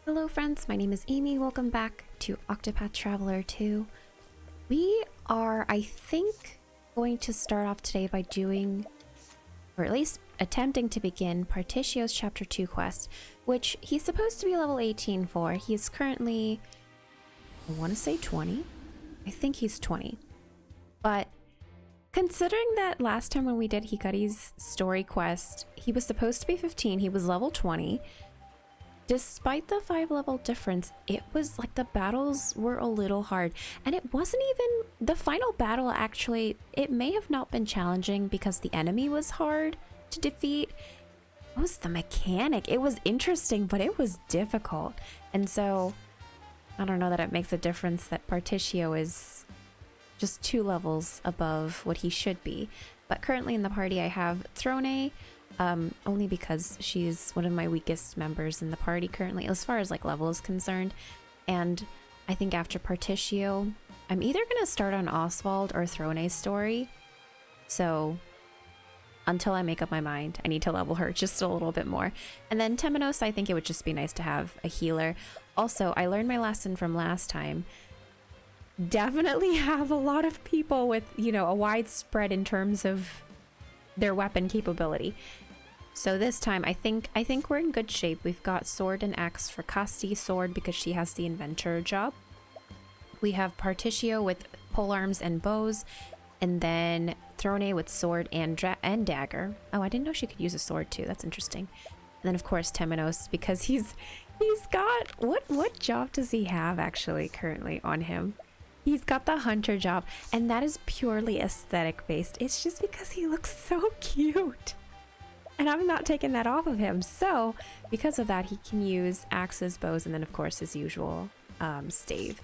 Hello friends, my name is Amy. Welcome back to Octopath Traveler 2. We are, I think, going to start off today by doing, or at least attempting to begin, Partitio's Chapter 2 quest, which he's supposed to be level 18 for. He is currently, I want to say 20? I think he's 20. But considering that last time when we did Hikari's story quest, he was supposed to be 15, he was level 20. Despite the 5-level difference, it was like the battles were a little hard. And it wasn't even the final battle, actually. It may have not been challenging because the enemy was hard to defeat. It was the mechanic. It was interesting, but it was difficult. And so I don't know that it makes a difference that Partitio is just 2 levels above what he should be. But currently in the party I have Throne, only because she's one of my weakest members in the party currently, as far as like level is concerned. And I think after Partitio, I'm either gonna start on Oswald or Throne's story. So until I make up my mind, I need to level her just a little bit more. And then Temenos, I think it would just be nice to have a healer. Also, I learned my lesson from last time. Definitely have a lot of people with, you know, a wide spread in terms of their weapon capability. So this time, I think we're in good shape. We've got sword and axe for Casti, sword because she has the inventor job. We have Partitio with polearms and bows, and then Throne with sword and dagger. Oh, I didn't know she could use a sword too. That's interesting. And then of course Temenos, because he's got what job does he have actually currently on him? He's got the hunter job, and that is purely aesthetic based. It's just because he looks so cute. And I'm not taking that off of him. So because of that, he can use axes, bows, and then of course his usual stave.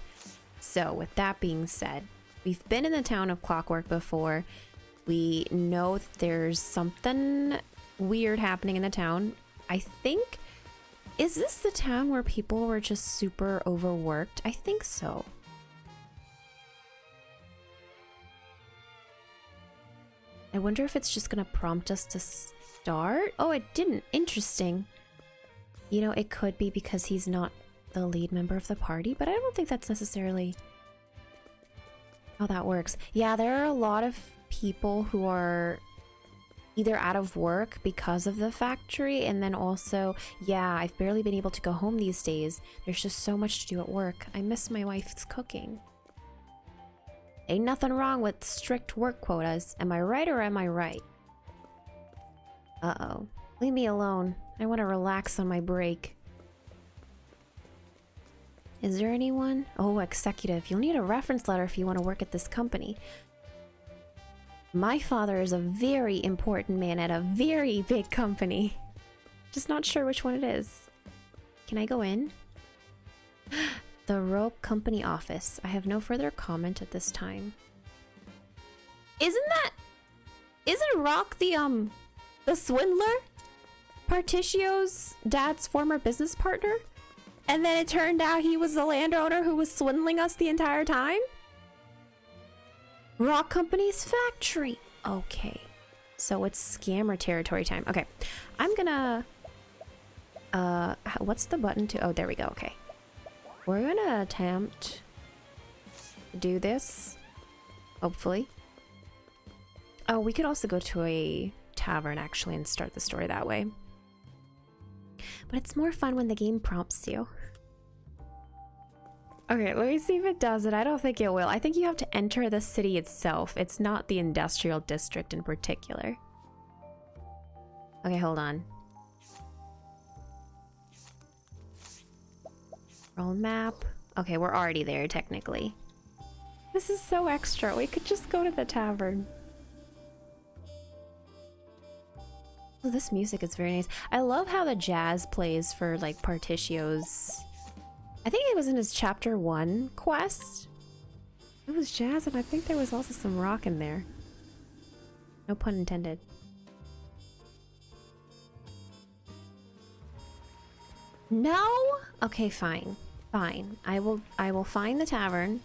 So with that being said, we've been in the town of Clockwork before. We know that there's something weird happening in the town. I think, is this the town where people were just super overworked? I think so. I wonder if it's just gonna prompt us to start? Oh, it didn't. Interesting. You know, it could be because he's not the lead member of the party, but I don't think that's necessarily how that works. Yeah, there are a lot of people who are either out of work because of the factory, and then also, yeah, I've barely been able to go home these days. There's just so much to do at work. I miss my wife's cooking. Ain't nothing wrong with strict work quotas. Am I right or am I right? Uh-oh. Leave me alone. I want to relax on my break. Is there anyone? Oh, executive. You'll need a reference letter if you want to work at this company. My father is a very important man at a very big company. Just not sure which one it is. Can I go in? The Rogue Company office. I have no further comment at this time. Isn't Rock the swindler? Partitio's dad's former business partner? And then it turned out he was the landowner who was swindling us the entire time? Rock Company's factory. Okay. So it's scammer territory time. Okay. I'm gonna what's the button to? Oh, there we go. Okay. We're gonna attempt to do this, hopefully. Oh, we could also go to a tavern actually and start the story that way. But it's more fun when the game prompts you. Okay, let me see if it does it. I don't think it will. I think you have to enter the city itself. It's not the industrial district in particular. Okay, hold on. Roll map. Okay, we're already there technically. This is so extra. We could just go to the tavern. Oh, this music is very nice. I love how the jazz plays for like Partitio's. I think it was in his chapter 1 quest. It was jazz, and I think there was also some rock in there. No pun intended. No? Okay, fine. Fine. I will find the tavern.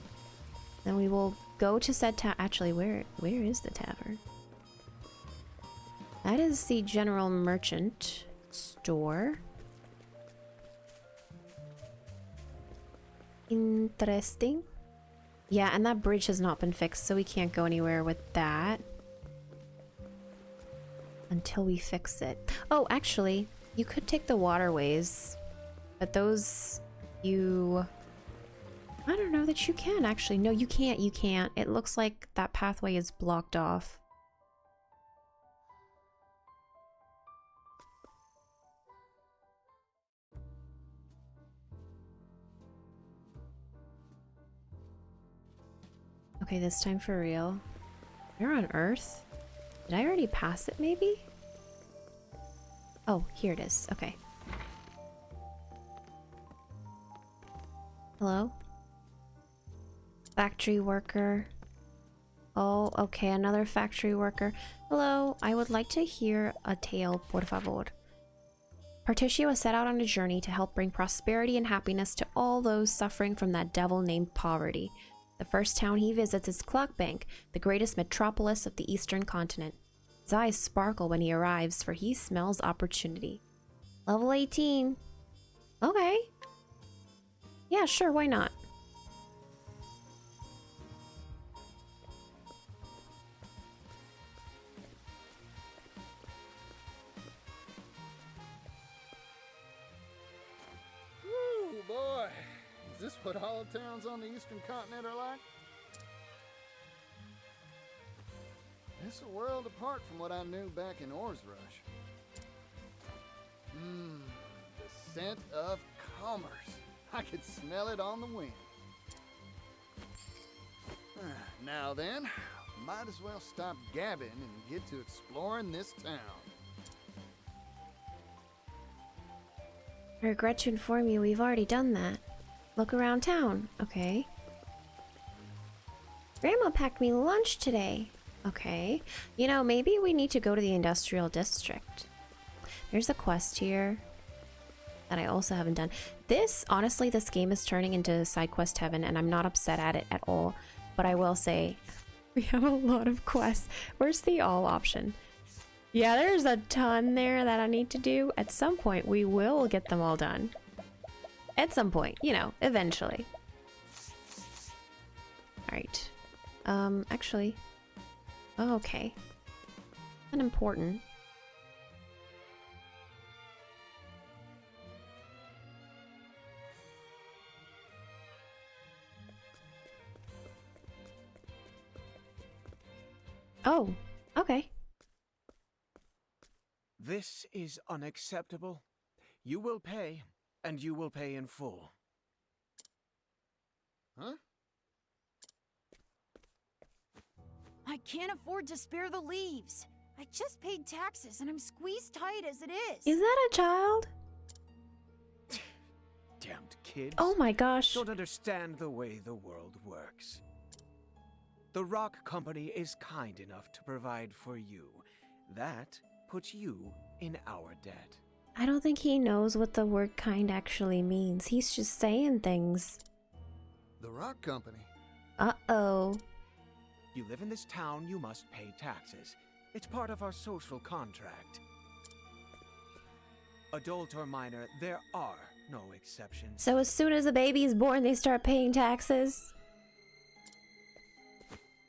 Then we will go to said actually, where is the tavern? That is the general merchant store. Interesting. Yeah, and that bridge has not been fixed, so we can't go anywhere with that. Until we fix it. Oh, actually, you could take the waterways. But those... I don't know that you can, actually. No, you can't. You can't. It looks like that pathway is blocked off. Okay, this time for real. We're on Earth? Did I already pass it, maybe? Oh, here it is. Okay. Hello? Factory worker. Oh, okay, another factory worker. Hello, I would like to hear a tale, por favor. Partitio has set out on a journey to help bring prosperity and happiness to all those suffering from that devil named poverty. The first town he visits is Clockbank, the greatest metropolis of the eastern continent. His eyes sparkle when he arrives, for he smells opportunity. Level 18. Okay. Yeah, sure, why not? Ooh, boy. Is this what all the towns on the eastern continent are like? It's a world apart from what I knew back in Oars Rush. The scent of commerce. I could smell it on the wind. Now then, might as well stop gabbing and get to exploring this town. I regret to inform you we've already done that. Look around town. Okay. Grandma packed me lunch today. Okay. You know, maybe we need to go to the industrial district. There's a quest here that I also haven't done. Honestly, this game is turning into side quest heaven, and I'm not upset at it at all. But I will say, we have a lot of quests. Where's the all option? Yeah, there's a ton there that I need to do. At some point, we will get them all done. At some point, you know, eventually. Alright. Actually. Oh, okay. Unimportant. Oh, okay. This is unacceptable. You will pay, and you will pay in full. Huh? I can't afford to spare the leaves. I just paid taxes and I'm squeezed tight as it is. Is that a child? Damned kids. Oh my gosh. Don't understand the way the world works. The Rock Company is kind enough to provide for you. That puts you in our debt. I don't think he knows what the word kind actually means. He's just saying things. The Rock Company? Uh-oh. You live in this town, you must pay taxes. It's part of our social contract. Adult or minor, there are no exceptions. So as soon as a baby is born, they start paying taxes?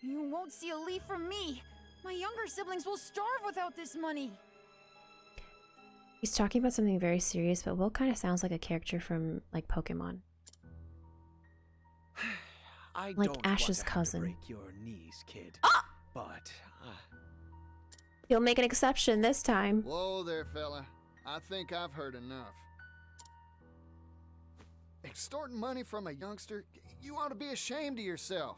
You won't see a leaf from me. My younger siblings will starve without this money. He's talking about something very serious, but Will kind of sounds like a character from, like, Pokemon. I Like don't Ash's want to cousin. break your knees, kid. But He'll make an exception this time. Whoa there, fella. I think I've heard enough. Extorting money from a youngster? You ought to be ashamed of yourself.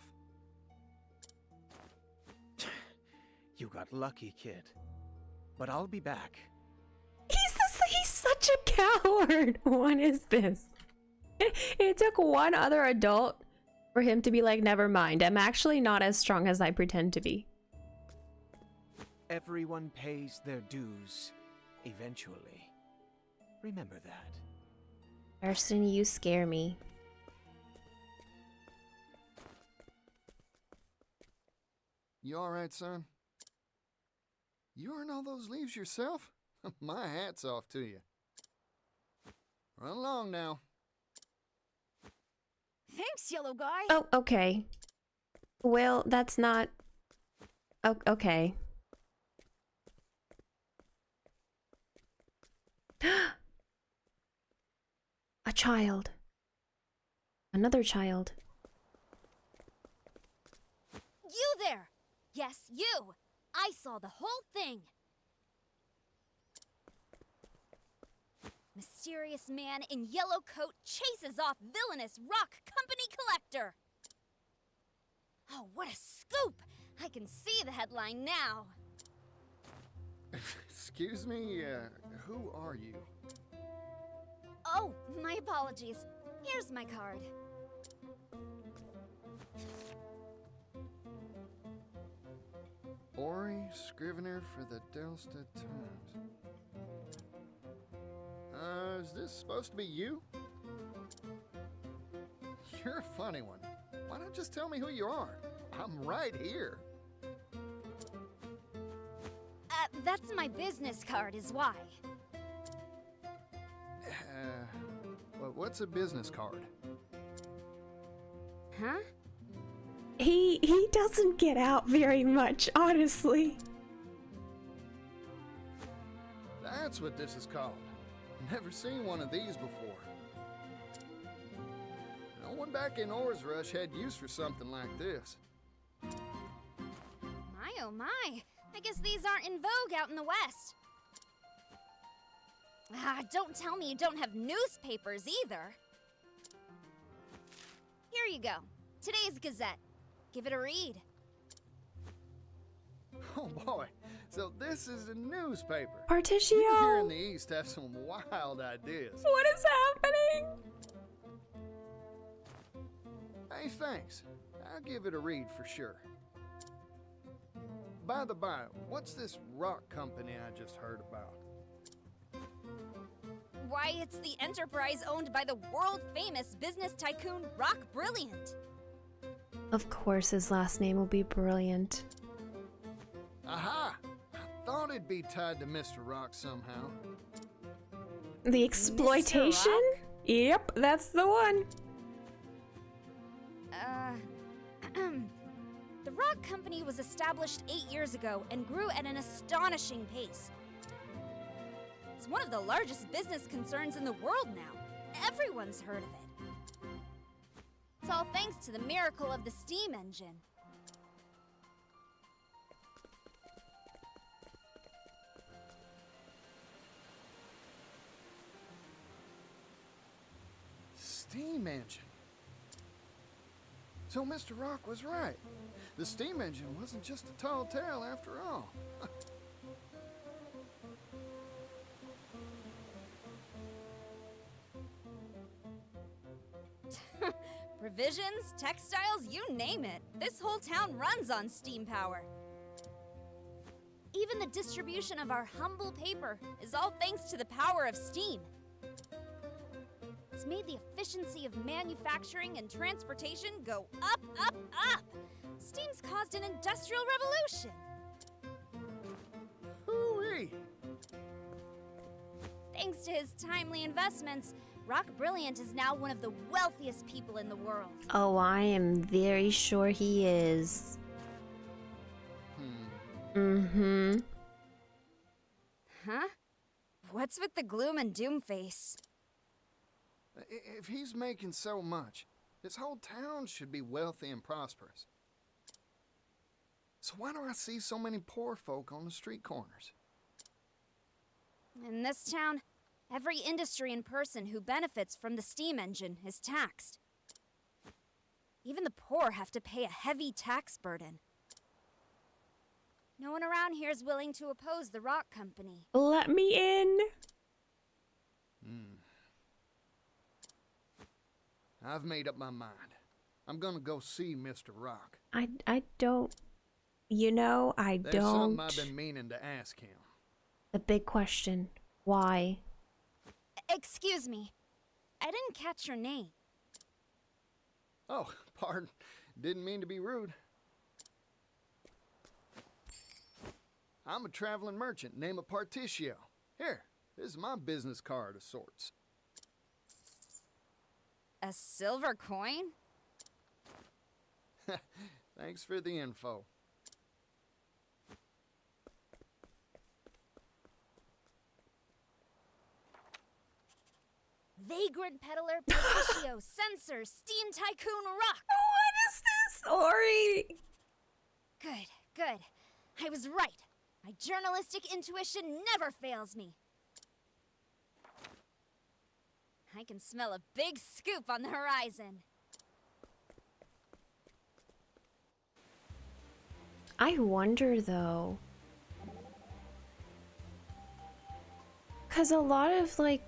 you got lucky, kid. But I'll be back. He's such a coward. What is this? It took one other adult for him to be like, never mind. I'm actually not as strong as I pretend to be. Everyone pays their dues, eventually. Remember that. Karsten, you scare me. You alright, son? You earn all those leaves yourself? My hat's off to you. Run along now. Thanks, yellow guy. Oh, okay. Well, that's not... Oh, okay. A child. Another child. You there! Yes, you! I saw the whole thing! Mysterious man in yellow coat chases off villainous rock company collector! Oh, what a scoop! I can see the headline now. Excuse me, who are you? Oh, my apologies. Here's my card. Ori, Scrivener for the Delsta Times. Is this supposed to be you? You're a funny one. Why not just tell me who you are? I'm right here. That's my business card is why. Well, what's a business card? Huh? He doesn't get out very much, honestly. That's what this is called. Never seen one of these before. No one back in Or's Rush had use for something like this. My oh my. I guess these aren't in vogue out in the West. Don't tell me you don't have newspapers either. Here you go. Today's Gazette. Give it a read. Oh boy, so this is a newspaper. Partitio! People here in the East have some wild ideas. What is happening? Hey, thanks. I'll give it a read for sure. By the by, what's this rock company I just heard about? Why, it's the enterprise owned by the world-famous business tycoon Rock Brilliant. Of course his last name will be Brilliant. Aha! I thought it'd be tied to Mr. Rock somehow. The exploitation? Yep, that's the one. The Rock Company was established 8 years ago and grew at an astonishing pace. It's one of the largest business concerns in the world now. Everyone's heard of it. It's all thanks to the miracle of the steam engine. Steam engine. So Mr. Rock was right. The steam engine wasn't just a tall tale after all. Provisions, textiles, you name it. This whole town runs on steam power. Even the distribution of our humble paper is all thanks to the power of steam. It's made the efficiency of manufacturing and transportation go up, up, up. Steam's caused an industrial revolution. Hooey! Thanks to his timely investments, Rock Brilliant is now one of the wealthiest people in the world. Oh, I am very sure he is. Mm-hmm. Huh? What's with the gloom and doom face? If he's making so much, this whole town should be wealthy and prosperous. So why do I see so many poor folk on the street corners? In this town, every industry and person who benefits from the steam engine is taxed. Even the poor have to pay a heavy tax burden. No one around here is willing to oppose the Rock Company. Let me in. I've made up my mind. I'm gonna go see Mr. Rock. I don't... You know, I There's don't... something I've been meaning to ask him. The big question. Why? Excuse me. I didn't catch your name. Oh, pardon. Didn't mean to be rude. I'm a traveling merchant named Partitio. Here, this is my business card of sorts. A silver coin? Thanks for the info. Vagrant Peddler, Partitio, Sensor, Steam Tycoon, Rock! What is this story? Good, good. I was right. My journalistic intuition never fails me. I can smell a big scoop on the horizon. I wonder though, because a lot of like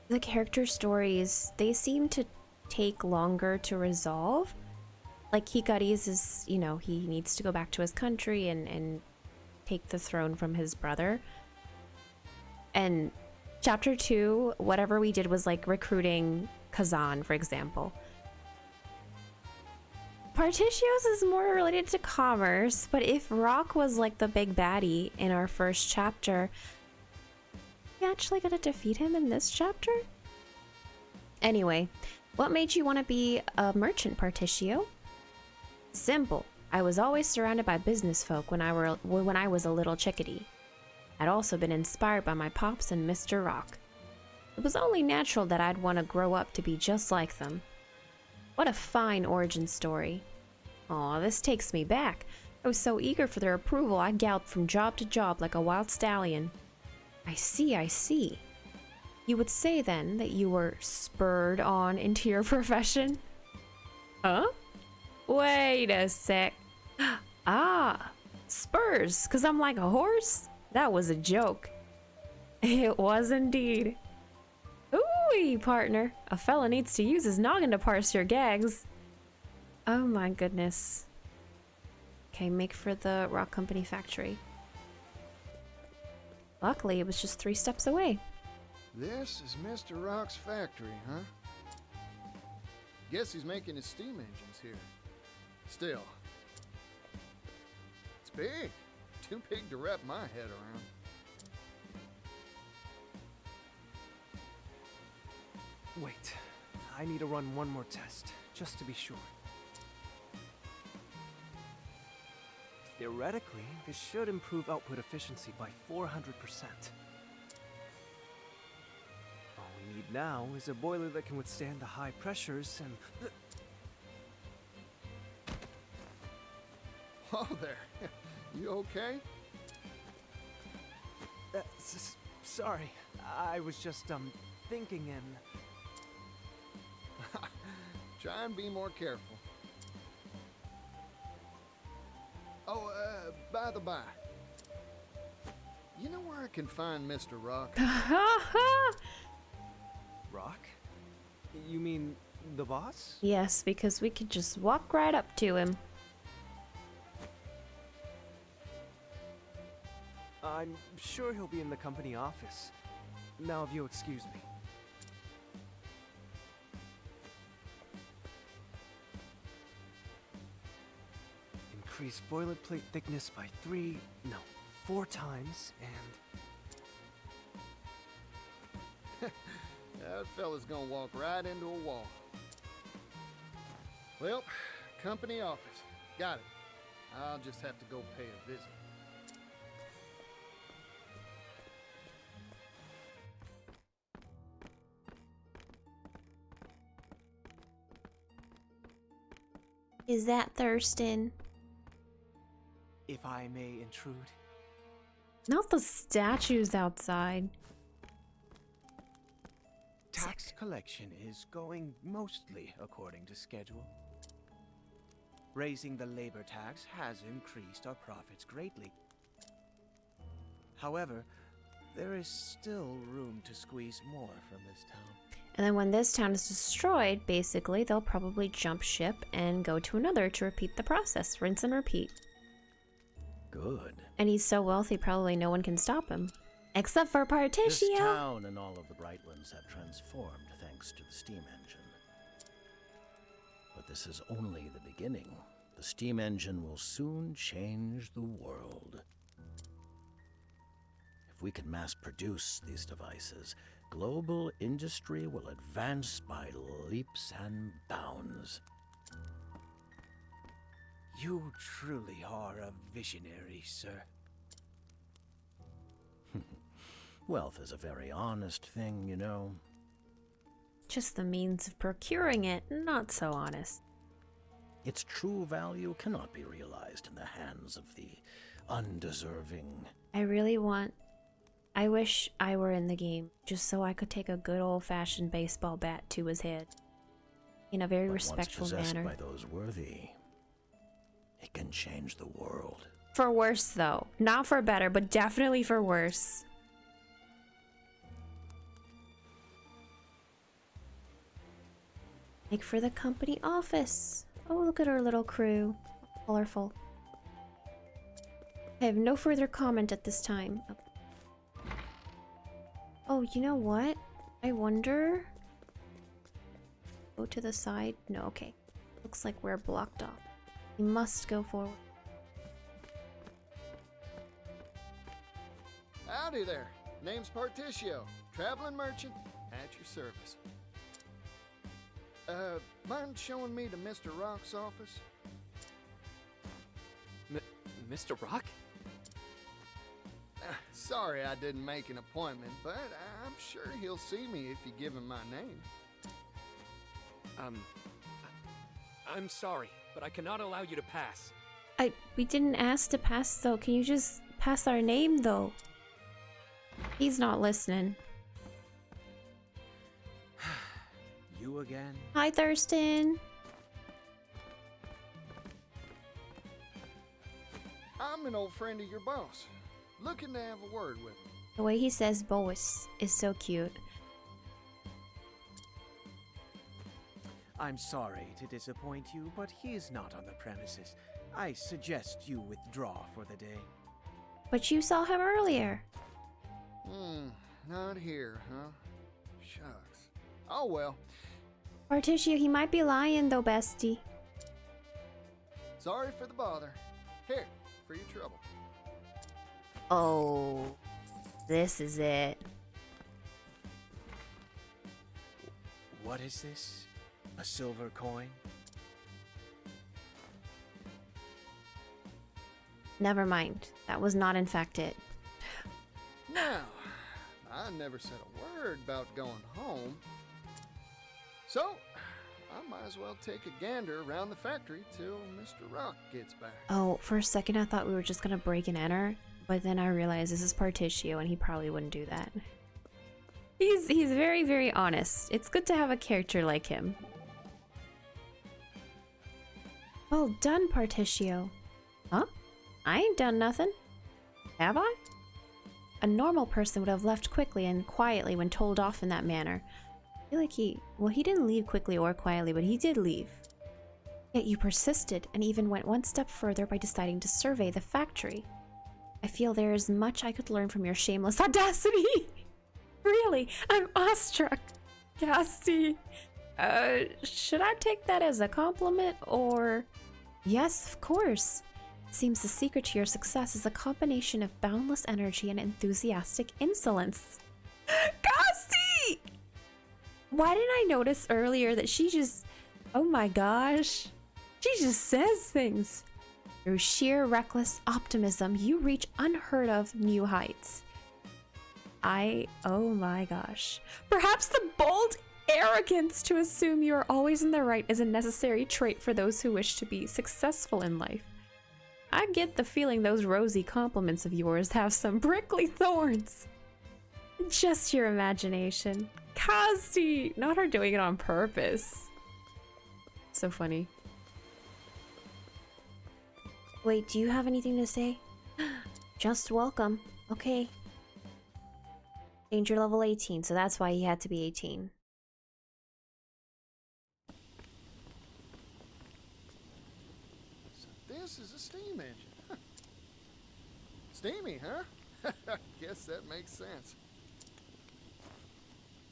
the character stories, they seem to take longer to resolve. Like Hikari's is, you know, he needs to go back to his country and take the throne from his brother. And chapter 2, whatever we did was like recruiting Kazan, for example. Partitio's is more related to commerce, but if Rock was like the big baddie in our first chapter, we actually gonna defeat him in this chapter? Anyway, what made you want to be a merchant, Partitio? Simple. I was always surrounded by business folk when I was a little chickadee. I'd also been inspired by my pops and Mr. Rock. It was only natural that I'd want to grow up to be just like them. What a fine origin story. Aw, this takes me back. I was so eager for their approval, I galloped from job to job like a wild stallion. I see, I see. You would say then that you were spurred on into your profession? Huh? Wait a sec. Ah, spurs, 'cause I'm like a horse? That was a joke. It was indeed. Ooh, partner. A fella needs to use his noggin to parse your gags. Oh my goodness. Okay, make for the Rock Company factory. Luckily, it was just 3 steps away. This is Mr. Rock's factory, huh? Guess he's making his steam engines here. Still, it's big. Too big to wrap my head around. Wait, I need to run one more test, just to be sure. Theoretically, this should improve output efficiency by 400%. All we need now is a boiler that can withstand the high pressures and... Whoa there. You okay? Sorry, I was just, thinking and... Try and be more careful. Oh, by the by. You know where I can find Mr. Rock? Rock? You mean the boss? Yes, because we could just walk right up to him. I'm sure he'll be in the company office. Now, if you'll excuse me. Increase boilerplate thickness by 4 times, and... That fella's gonna walk right into a wall. Well, company office. Got it. I'll just have to go pay a visit. Is that Thurston? If I may intrude. Not the statues outside. Tax collection is going mostly according to schedule. Raising the labor tax has increased our profits greatly. However, there is still room to squeeze more from this town. And then when this town is destroyed, basically, they'll probably jump ship and go to another to repeat the process. Rinse and repeat. Good. And he's so wealthy, probably no one can stop him. Except for This Partitio. town and all of the Brightlands have transformed thanks to the steam engine. But this is only the beginning. The steam engine will soon change the world. If we can mass produce these devices, global industry will advance by leaps and bounds. You truly are a visionary, sir. Wealth is a very honest thing, you know. Just the means of procuring it, not so honest. Its true value cannot be realized in the hands of the undeserving. I wish I were in the game, just so I could take a good old-fashioned baseball bat to his head. In a very But respectful once possessed manner. by those worthy, it can change the world. For worse, though. Not for better, but definitely for worse. Make for the company office. Oh, look at our little crew. Colorful. I have no further comment at this time. Oh, you know what? I wonder... Go to the side? No, okay. Looks like we're blocked off. We must go forward. Howdy there. Name's Partitio, traveling merchant at your service. Mind showing me to Mr. Rock's office? Mr. Rock? Sorry I didn't make an appointment, but I'm sure he'll see me if you give him my name. I'm sorry, but I cannot allow you to pass. We didn't ask to pass though. Can you just pass our name though? He's not listening. You again? Hi, Thurston. I'm an old friend of your boss, looking to have a word with him. The way he says boss is so cute. I'm sorry to disappoint you, but he is not on the premises. I suggest you withdraw for the day. But you saw him earlier. Not here, huh? Shucks. Oh well. Partitio, he might be lying though, bestie. Sorry for the bother. Here, for your trouble. Oh, this is it. What is this? A silver coin? Never mind. That was not in fact it. Now, I never said a word about going home. So, I might as well take a gander around the factory till Mr. Rock gets back. Oh, for a second I thought we were just gonna break and enter, but then I realized this is Partitio and he probably wouldn't do that. He's very, very honest. It's good to have a character like him. Well done, Partitio. Huh? I ain't done nothing. Have I? A normal person would have left quickly and quietly when told off in that manner. I feel like he didn't leave quickly or quietly, but he did leave. Yet you persisted and even went one step further by deciding to survey the factory. I feel there is much I could learn from your shameless audacity. Really, I'm awestruck. Cassie. Should I take that as a compliment or... Yes, of course. Seems the secret to your success is a combination of boundless energy and enthusiastic insolence. Cassie! Why didn't I notice earlier that she just... Oh my gosh. She just says things. Through sheer reckless optimism, you reach unheard of new heights. Oh my gosh. Perhaps the bold arrogance to assume you are always in the right is a necessary trait for those who wish to be successful in life. I get the feeling those rosy compliments of yours have some prickly thorns. Just your imagination. Kazi! Not her doing it on purpose. So funny. Wait, do you have anything to say? Just welcome. Okay. Danger level 18, so that's why he had to be 18. So this is a steam engine. Steamy, huh? Guess that makes sense.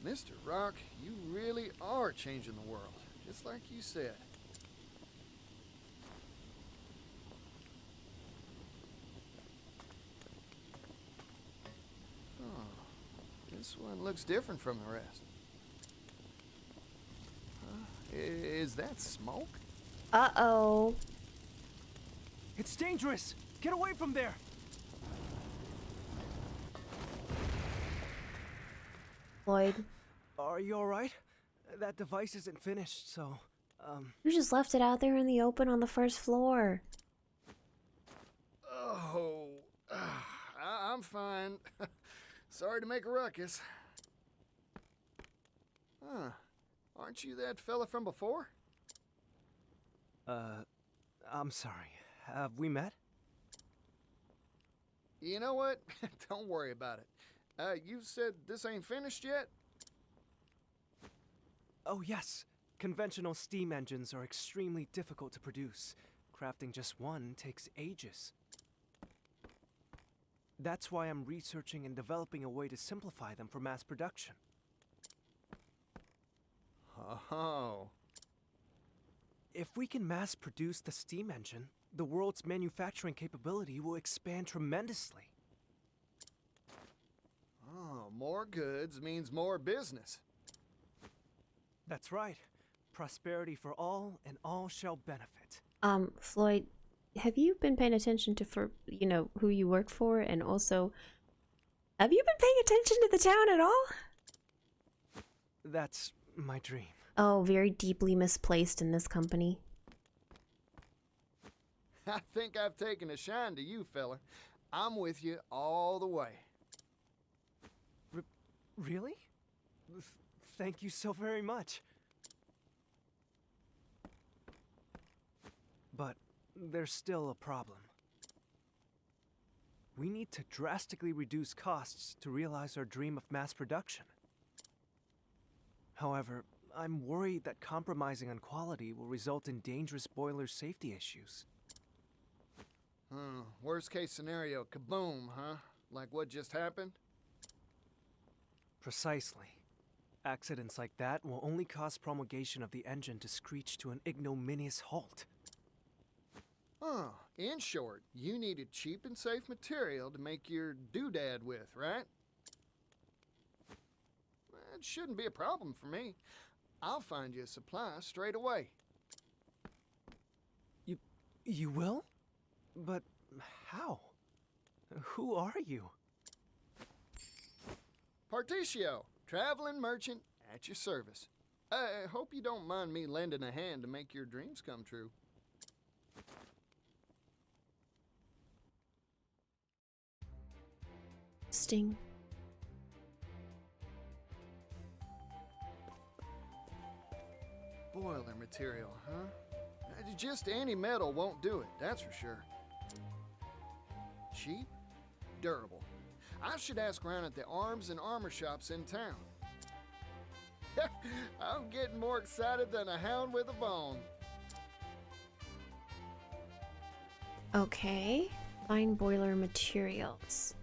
Mr. Rock, you really are changing the world, just like you said. This one looks different from the rest. Is that smoke? Uh-oh. It's dangerous! Get away from there! Floyd, Are you alright? That device isn't finished, so, you just left it out there in the open on the first floor. Oh, I'm fine. Sorry to make a ruckus. Huh. Aren't you that fella from before? I'm sorry. Have we met? You know what? Don't worry about it. You said this ain't finished yet? Oh, yes. Conventional steam engines are extremely difficult to produce. Crafting just one takes ages. That's why I'm researching and developing a way to simplify them for mass production. Oh. If we can mass produce the steam engine, the world's manufacturing capability will expand tremendously. Oh, more goods means more business. That's right. Prosperity for all, and all shall benefit. Floyd, have you been paying attention to who you work for, and also, have you been paying attention to the town at all? That's my dream. Oh, very deeply misplaced in this company. I think I've taken a shine to you, fella. I'm with you all the way. Really? Thank you so very much. But there's still a problem. We need to drastically reduce costs to realize our dream of mass production. However, I'm worried that compromising on quality will result in dangerous boiler safety issues. Worst case scenario, kaboom, huh? Like what just happened? Precisely. Accidents like that will only cause promulgation of the engine to screech to an ignominious halt. In short, you needed cheap and safe material to make your doodad with, right? It shouldn't be a problem for me. I'll find you a supply straight away. You will? But how? Who are you? Partitio, traveling merchant at your service. I hope you don't mind me lending a hand to make your dreams come true. Sting. Boiler material, huh? Just any metal won't do it, that's for sure. Cheap, durable. I should ask around at the arms and armor shops in town. I'm getting more excited than a hound with a bone. Okay. Find boiler materials.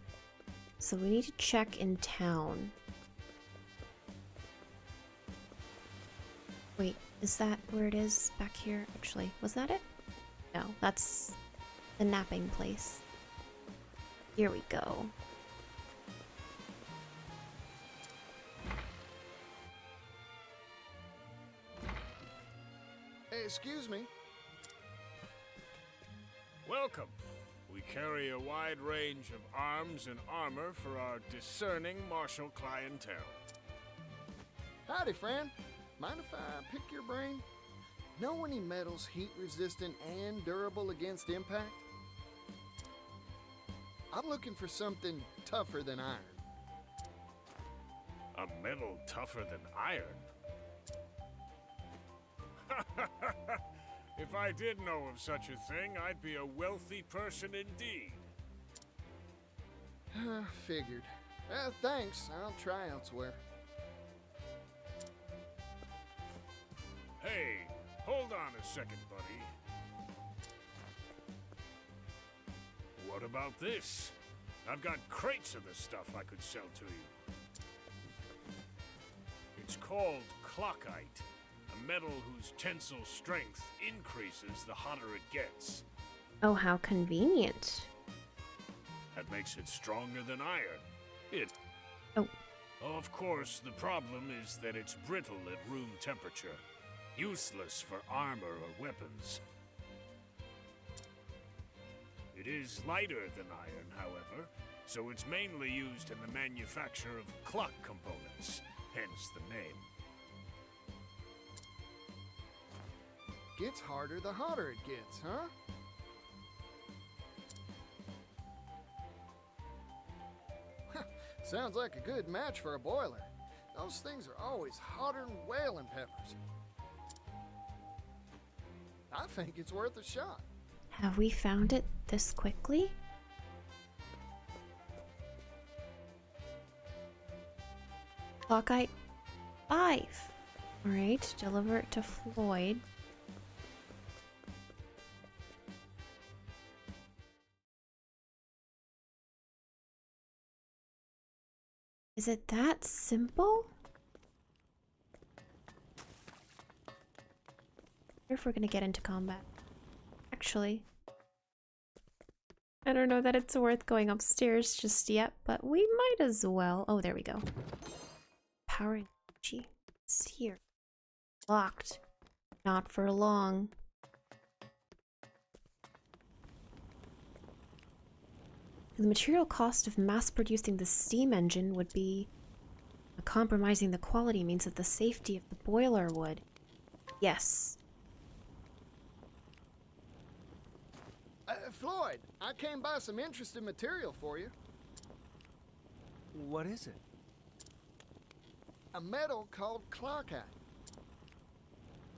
So we need to check in town. Wait, is that where it is back here? Actually, was that it? No, that's the napping place. Here we go. Hey, excuse me. Welcome. We carry a wide range of arms and armor for our discerning martial clientele. Howdy, friend. Mind if I pick your brain? Know any metals heat resistant and durable against impact? I'm looking for something tougher than iron. A metal tougher than iron? If I did know of such a thing, I'd be a wealthy person indeed. Figured. Thanks. I'll try elsewhere. Hey, hold on a second, buddy. What about this? I've got crates of the stuff I could sell to you. It's called clockite, a metal whose tensile strength increases the hotter it gets. Oh, how convenient. That makes it stronger than iron. Oh. Of course, the problem is that it's brittle at room temperature. Useless for armor or weapons. It is lighter than iron, however, so it's mainly used in the manufacture of clock components, hence the name. Gets harder the hotter it gets, huh? Sounds like a good match for a boiler. Those things are always hotter than whaling peppers. I think it's worth a shot. Have we found it this quickly? Clockite 5. Alright, deliver it to Floyd. Is it that simple? I wonder if we're gonna get into combat. Actually, I don't know that it's worth going upstairs just yet, but we might as well. Oh, there we go. Power energy. It's here. Locked. Not for long. The material cost of mass-producing the steam engine would be... compromising the quality means that the safety of the boiler would... Yes. Floyd, I came by some interesting material for you. What is it? A metal called clockite.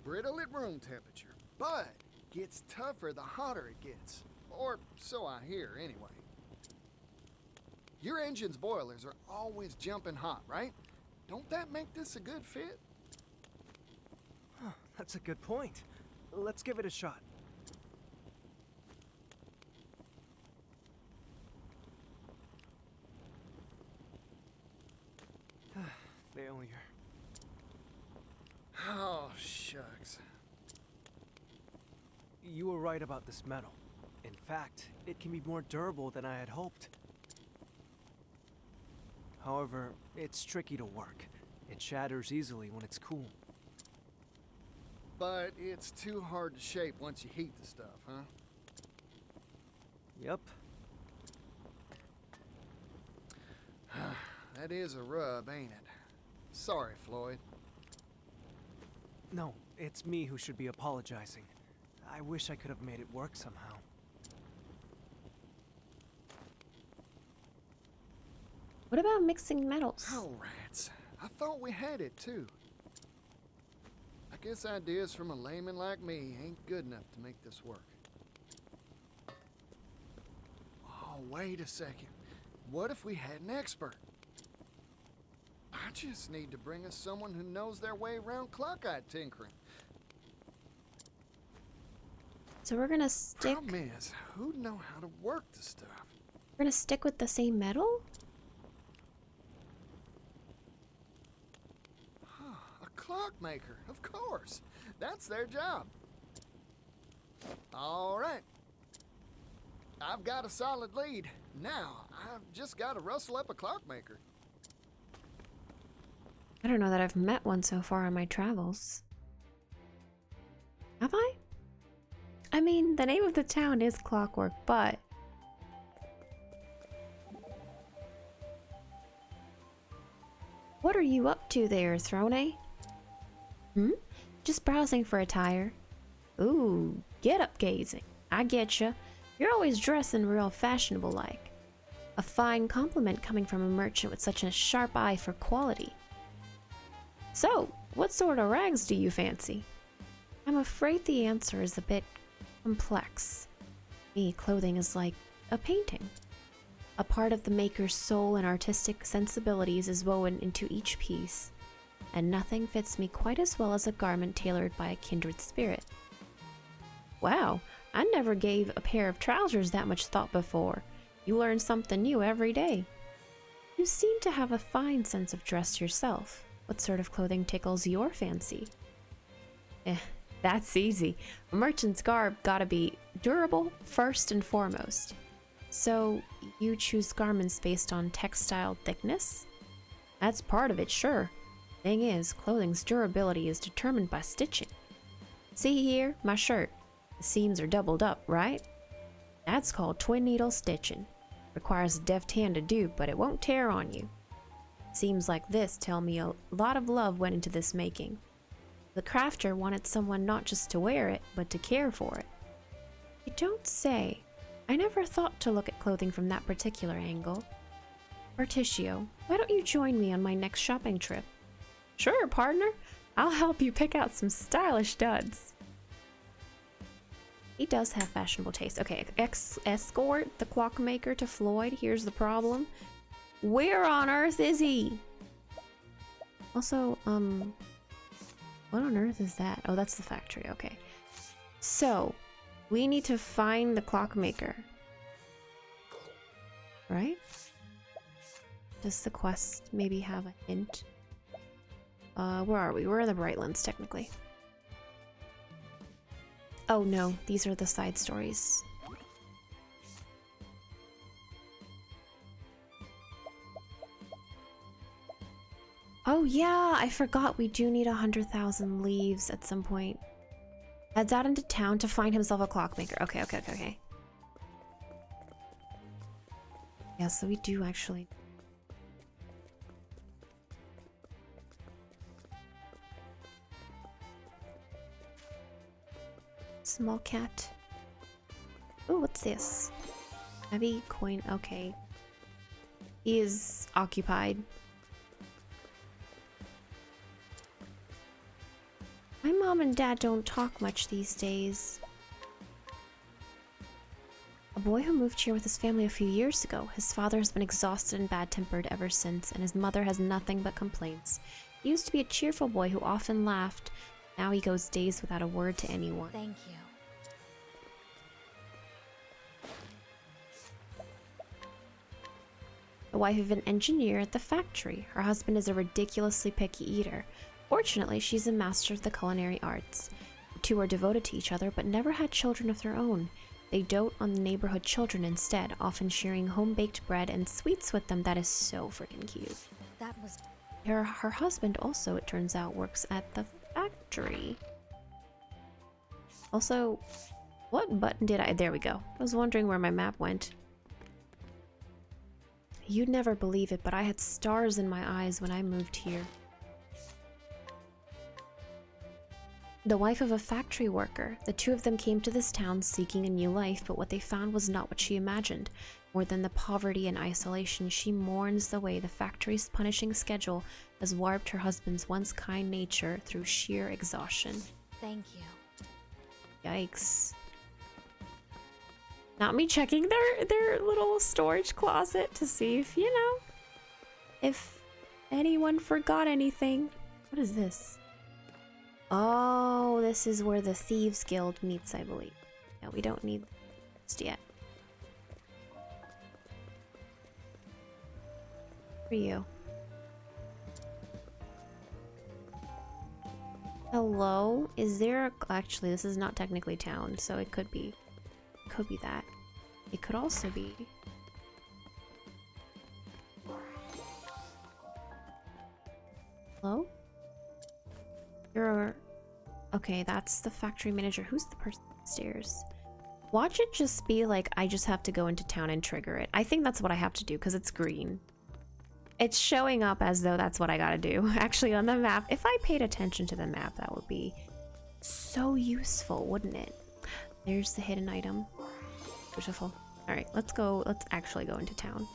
Brittle at room temperature, but gets tougher the hotter it gets. Or so I hear, anyway. Your engine's boilers are always jumping hot, right? Don't that make this a good fit? Huh, that's a good point. Let's give it a shot. Failure. Oh, shucks. You were right about this metal. In fact, it can be more durable than I had hoped. However, it's tricky to work. It shatters easily when it's cool. But it's too hard to shape once you heat the stuff, huh? Yep. That is a rub, ain't it? Sorry, Floyd. No, it's me who should be apologizing. I wish I could have made it work somehow. What about mixing metals? Oh, rats. I thought we had it, too. I guess ideas from a layman like me ain't good enough to make this work. Oh, wait a second. What if we had an expert? I just need to bring us someone who knows their way around clockite tinkering. So we're gonna stick... Problem is, who'd know how to work the stuff? We're gonna stick with the same metal? A clockmaker, of course. That's their job. All right. I've got a solid lead. Now, I've just got to rustle up a clockmaker. I don't know that I've met one so far on my travels. Have I? I mean, the name of the town is Clockwork, but... What are you up to there, Throne? Just browsing for attire. Ooh, get up gazing. I getcha. You're always dressing real fashionable like. A fine compliment coming from a merchant with such a sharp eye for quality. So, what sort of rags do you fancy? I'm afraid the answer is a bit complex. Me, clothing is like a painting. A part of the maker's soul and artistic sensibilities is woven into each piece, and nothing fits me quite as well as a garment tailored by a kindred spirit. Wow, I never gave a pair of trousers that much thought before. You learn something new every day. You seem to have a fine sense of dress yourself. What sort of clothing tickles your fancy? That's easy. A merchant's garb gotta be durable first and foremost. So, you choose garments based on textile thickness? That's part of it, sure. Thing is, clothing's durability is determined by stitching. See here, my shirt. The seams are doubled up, right? That's called twin needle stitching. Requires a deft hand to do, but it won't tear on you. Seems like this tell me a lot of love went into this making. The crafter wanted someone not just to wear it, but to care for it. You don't say. I never thought to look at clothing from that particular angle. Partitio, why don't you join me on my next shopping trip? Sure, partner. I'll help you pick out some stylish duds. He does have fashionable taste. Okay, escort the clockmaker to Floyd. Here's the problem. Where on earth is he? Also, what on earth is that? Oh, that's the factory. Okay. So, we need to find the clockmaker. Right? Does the quest maybe have a hint? Where are we? We're in the Brightlands, technically. Oh no, these are the side stories. Oh yeah, I forgot we do need 100,000 leaves at some point. Heads out into town to find himself a clockmaker. Okay. Yeah, so we do actually... Small cat. Oh, what's this? Heavy coin. Okay. He is occupied. My mom and dad don't talk much these days. A boy who moved here with his family a few years ago. His father has been exhausted and bad-tempered ever since, and his mother has nothing but complaints. He used to be a cheerful boy who often laughed. Now he goes days without a word to anyone. Thank you. The wife of an engineer at the factory. Her husband is a ridiculously picky eater. Fortunately, she's a master of the culinary arts. The two are devoted to each other, but never had children of their own. They dote on the neighborhood children instead, often sharing home-baked bread and sweets with them. That is so freaking cute. That was... Her husband also, it turns out, works at the factory. Also, what button did I... There we go. I was wondering where my map went. You'd never believe it, but I had stars in my eyes when I moved here. The wife of a factory worker. The two of them came to this town seeking a new life, but what they found was not what she imagined. More than the poverty and isolation, she mourns the way the factory's punishing schedule has warped her husband's once kind nature through sheer exhaustion. Thank you. Yikes. Not me checking their little storage closet to see if, you know, if anyone forgot anything. What is this? Oh, this is where the Thieves Guild meets, I believe. Yeah, we don't need this yet. For you. Hello? Is there a... Actually, this is not technically town, so it could be that. It could also be... Hello? You're... Okay, that's the factory manager. Who's the person upstairs? Watch it just be like, I just have to go into town and trigger it. I think that's what I have to do, because it's green. It's showing up as though that's what I gotta do. Actually, on the map, if I paid attention to the map, that would be so useful, wouldn't it? There's the hidden item. Beautiful. Alright, let's go. Let's actually go into town.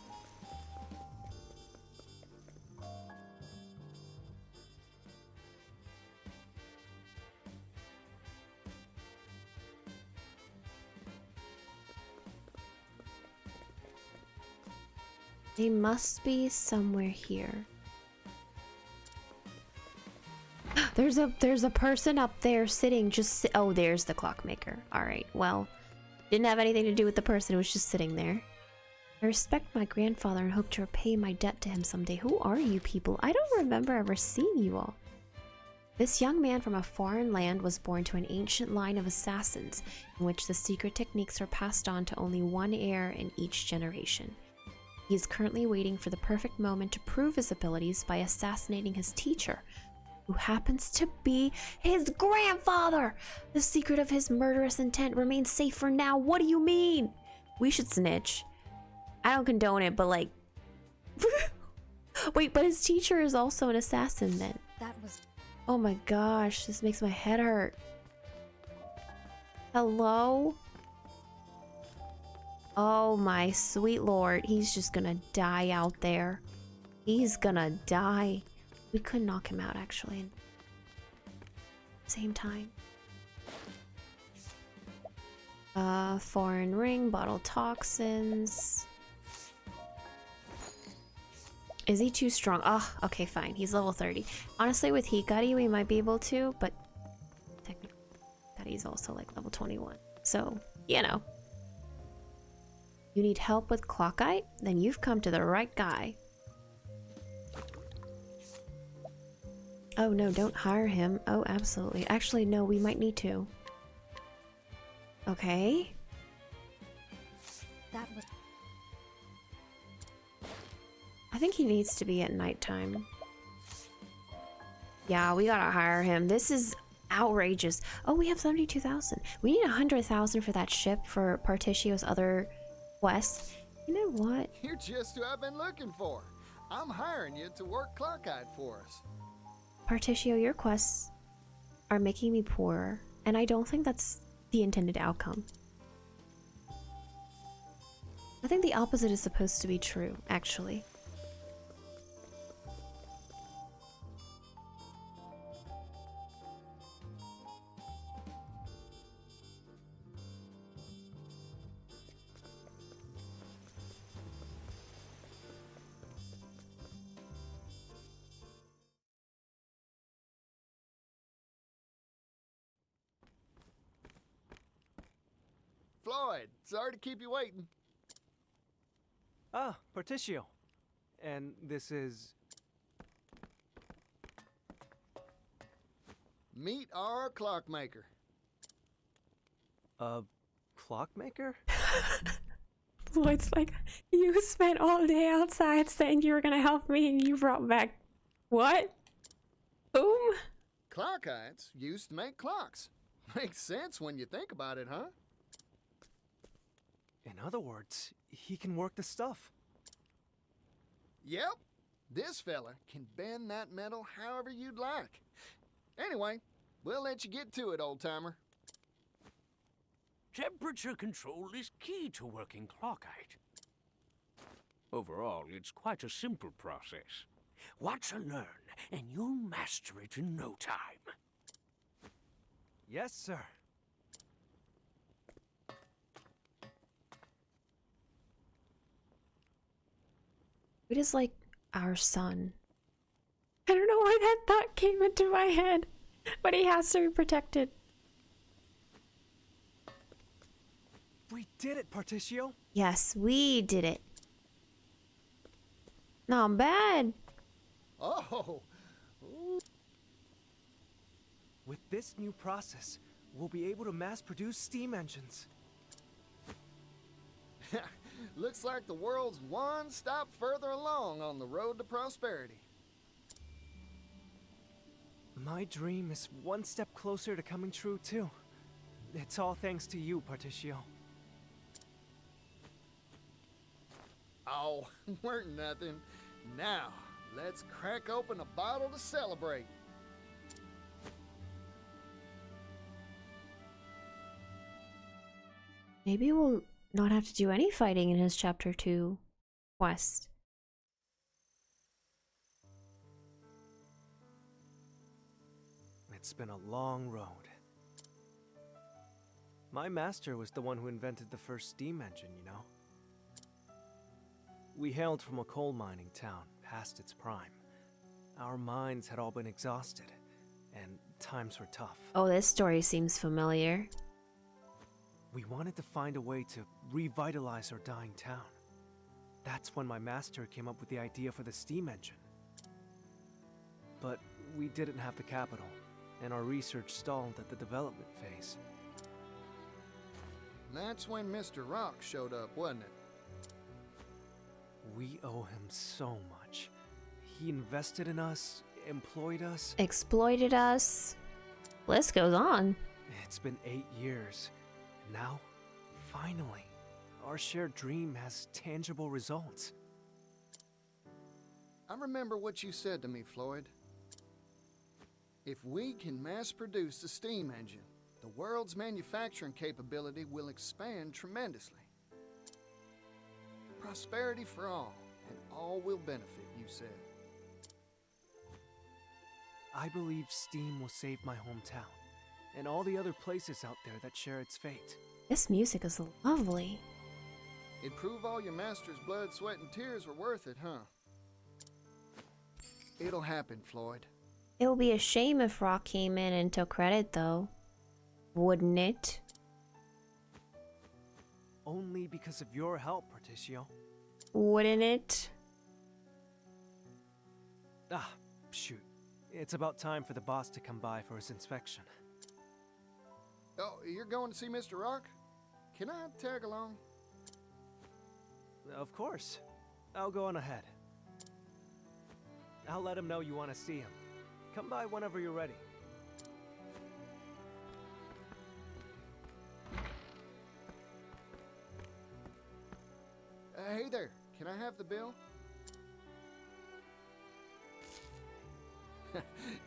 They must be somewhere here. There's a person up there sitting oh, there's the clockmaker. Alright, well, didn't have anything to do with the person who was just sitting there. I respect my grandfather and hope to repay my debt to him someday. Who are you people? I don't remember ever seeing you all. This young man from a foreign land was born to an ancient line of assassins in which the secret techniques are passed on to only one heir in each generation. He is currently waiting for the perfect moment to prove his abilities by assassinating his teacher, who happens to be his grandfather. The secret of his murderous intent remains safe for now. What do you mean? We should snitch. I don't condone it, but like... Wait, but his teacher is also an assassin then. That was... Oh my gosh, this makes my head hurt. Hello? Oh my sweet lord, he's just gonna die out there. He's gonna die. We could knock him out actually. Same time. Foreign ring, bottle toxins. Is he too strong? Oh, okay, fine. He's level 30. Honestly, with Hikari, we might be able to, but technically, Hikari's also like level 21. So, you know. You need help with Clockite? Then you've come to the right guy. Oh no, don't hire him. Oh, absolutely. Actually, no, we might need to. Okay. That was... I think he needs to be at nighttime. Yeah, we gotta hire him. This is outrageous. Oh, we have 72,000. We need 100,000 for that ship for Partitio's other quests. You know what? You're just who I've been looking for. I'm hiring you to work Clockite for us. Partitio, your quests are making me poorer, and I don't think that's the intended outcome. I think the opposite is supposed to be true, actually. Floyd, sorry to keep you waiting. Ah, Partitio. And this is... Meet our clockmaker. a clockmaker? Lloyd's like, you spent all day outside saying you were gonna help me and you brought back what? Whom? Clockites used to make clocks. Makes sense when you think about it, huh? In other words, he can work the stuff. Yep. This fella can bend that metal however you'd like. Anyway, we'll let you get to it, old-timer. Temperature control is key to working clockite. Overall, it's quite a simple process. Watch and learn, and you'll master it in no time. Yes, sir. It is like our son. I don't know why that thought came into my head, but he has to be protected. We did it, Partitio. Yes, we did it. Not bad. Oh! Ooh. With this new process, we'll be able to mass-produce steam engines. Looks like the world's one stop further along on the road to prosperity. My dream is one step closer to coming true, too. It's all thanks to you, Partitio. Oh, weren't nothing. Now, let's crack open a bottle to celebrate. Maybe we'll not have to do any fighting in his chapter 2 quest. It's been a long road. My master was the one who invented the first steam engine, you know? We hailed from a coal mining town, past its prime. Our minds had all been exhausted, and times were tough. Oh, this story seems familiar. We wanted to find a way to revitalize our dying town. That's when my master came up with the idea for the steam engine. But we didn't have the capital, and our research stalled at the development phase. That's when Mr. Rock showed up, wasn't it? We owe him so much. He invested in us, employed us. Exploited us. List goes on. It's been 8 years. Now, finally, our shared dream has tangible results. I remember what you said to me, Floyd. If we can mass produce the steam engine, the world's manufacturing capability will expand tremendously. Prosperity for all, and all will benefit, you said. I believe steam will save my hometown, and all the other places out there that share its fate. This music is lovely. It'd prove all your master's blood, sweat, and tears were worth it, huh? It'll happen, Floyd. It would be a shame if Rock came in and took credit, though. Wouldn't it? Only because of your help, Partitio. Wouldn't it? Ah, shoot. It's about time for the boss to come by for his inspection. Oh, you're going to see Mr. Rock? Can I tag along? Of course. I'll go on ahead. I'll let him know you want to see him. Come by whenever you're ready. Hey there, can I have the bill?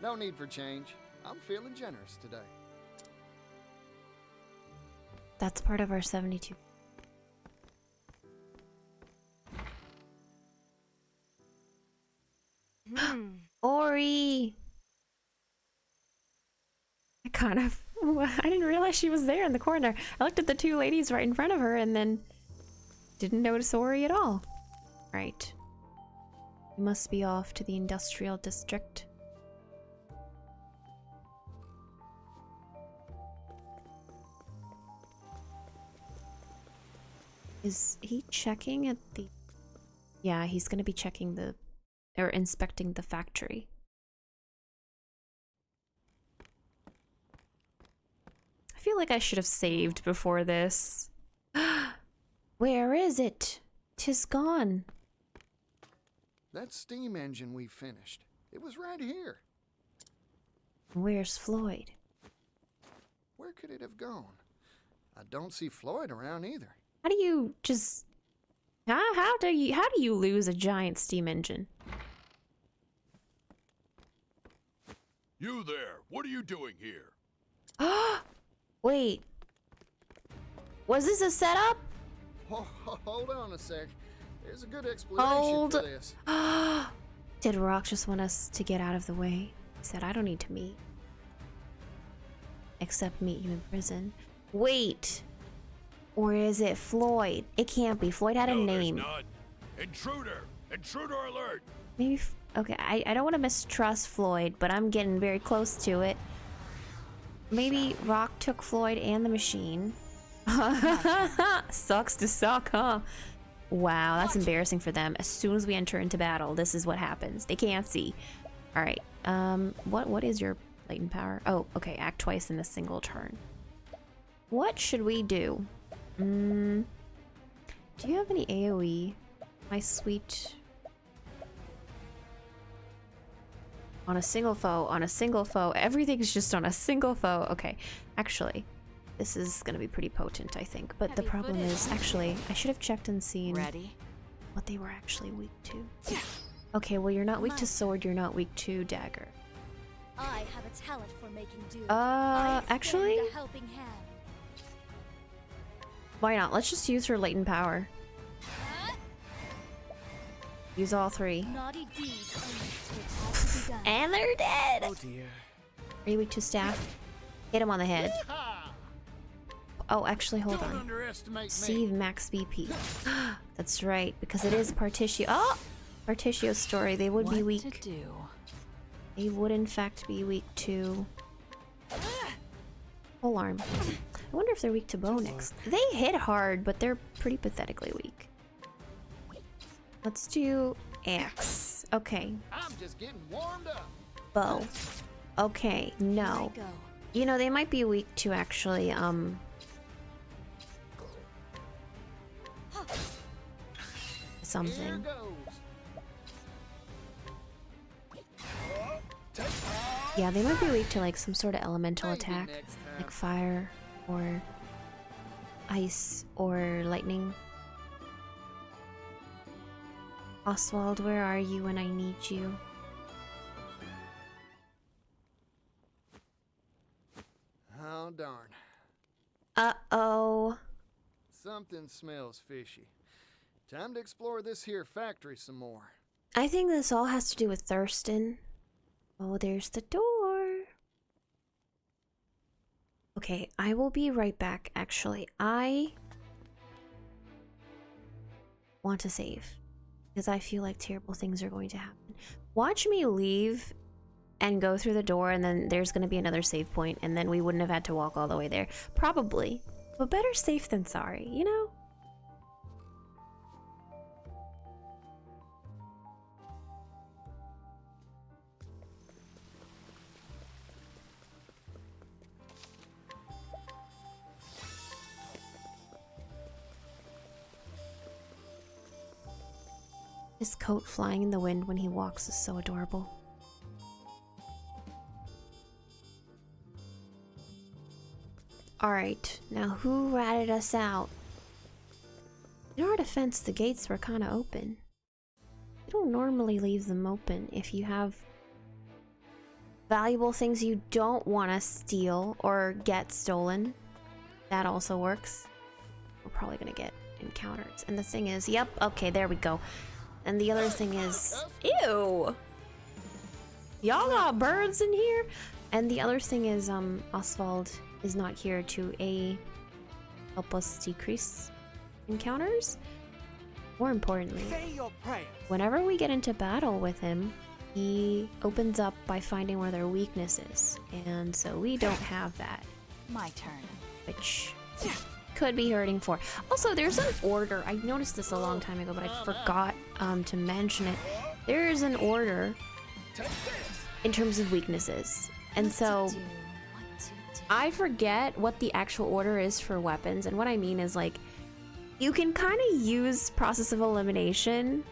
No need for change. I'm feeling generous today. That's part of our 72. Ori! I didn't realize she was there in the corner. I looked at the two ladies right in front of her and then didn't notice Ori at all. Right. We must be off to the industrial district. Is he checking at the... Yeah, he's gonna be checking the... or inspecting the factory. I feel like I should have saved before this. Where is it? 'Tis gone. That steam engine we finished, it was right here. Where's Floyd? Where could it have gone? I don't see Floyd around either. How do you just... How do you lose a giant steam engine? You there, what are you doing here? Wait. Was this a setup? Hold on a sec. There's a good explanation for this. Did Rock just want us to get out of the way? He said, I don't need to meet. Except meet you in prison. Wait. Or is it Floyd? It can't be. Floyd had a name. There's not. Intruder! Intruder alert! Maybe... Okay, I don't want to mistrust Floyd, but I'm getting very close to it. Maybe Rock took Floyd and the machine. Sucks to suck, huh? Wow, that's embarrassing for them. As soon as we enter into battle, this is what happens. They can't see. Alright, what is your latent power? Oh, okay, act twice in a single turn. What should we do? Do you have any AoE? My sweet... On a single foe, everything's just on a single foe. Okay, actually, this is gonna be pretty potent, I think. But the problem is, actually, I should have checked and seen what they were actually weak to. Okay, well, you're not weak to sword, you're not weak to dagger. I have a talent for making do. Actually? A helping hand. Why not? Let's just use her latent power. Use all three. Naughty deeds only take all to be done. And they're dead! Oh dear. Are you weak to staff? Hit him on the head. Oh, actually, hold Don't on. underestimate me. Save max BP. That's right, because it is Partitio. Oh! Partitio's story. They would be weak. What to do? They would, in fact, be weak to... Polearm. I wonder if they're weak to bow next. They hit hard, but they're pretty pathetically weak. Let's do axe. Okay. I'm just getting warmed up. Bow. Okay, no. Go. You know, they might be weak to actually, something. Here goes. Yeah, they might be weak to like some sort of elemental Maybe attack. next time. Like fire or ice or lightning. Oswald, where are you when I need you? Oh, darn. Uh-oh. Something smells fishy. Time to explore this here factory some more. I think this all has to do with Thurston. Oh, there's the door. Okay, I will be right back, actually. I want to save, because I feel like terrible things are going to happen. Watch me leave and go through the door, and then there's going to be another save point, and then we wouldn't have had to walk all the way there. Probably. But better safe than sorry, you know? His coat flying in the wind when he walks is so adorable. Alright, now who ratted us out? In our defense, the gates were kind of open. You don't normally leave them open if you have valuable things you don't want to steal or get stolen. That also works. We're probably gonna get encountered. And the thing is, yep, okay, there we go. And the other thing is, ew! Y'all got birds in here? And the other thing is, Oswald is not here to help us decrease encounters. More importantly, whenever we get into battle with him, he opens up by finding where their weakness is. And so we don't have that. My turn. Which could be hurting for. Also, there's an order. I noticed this a long time ago, but I forgot to mention it. There is an order in terms of weaknesses. And so I forget what the actual order is for weapons. And what I mean is, like, you can kind of use process of elimination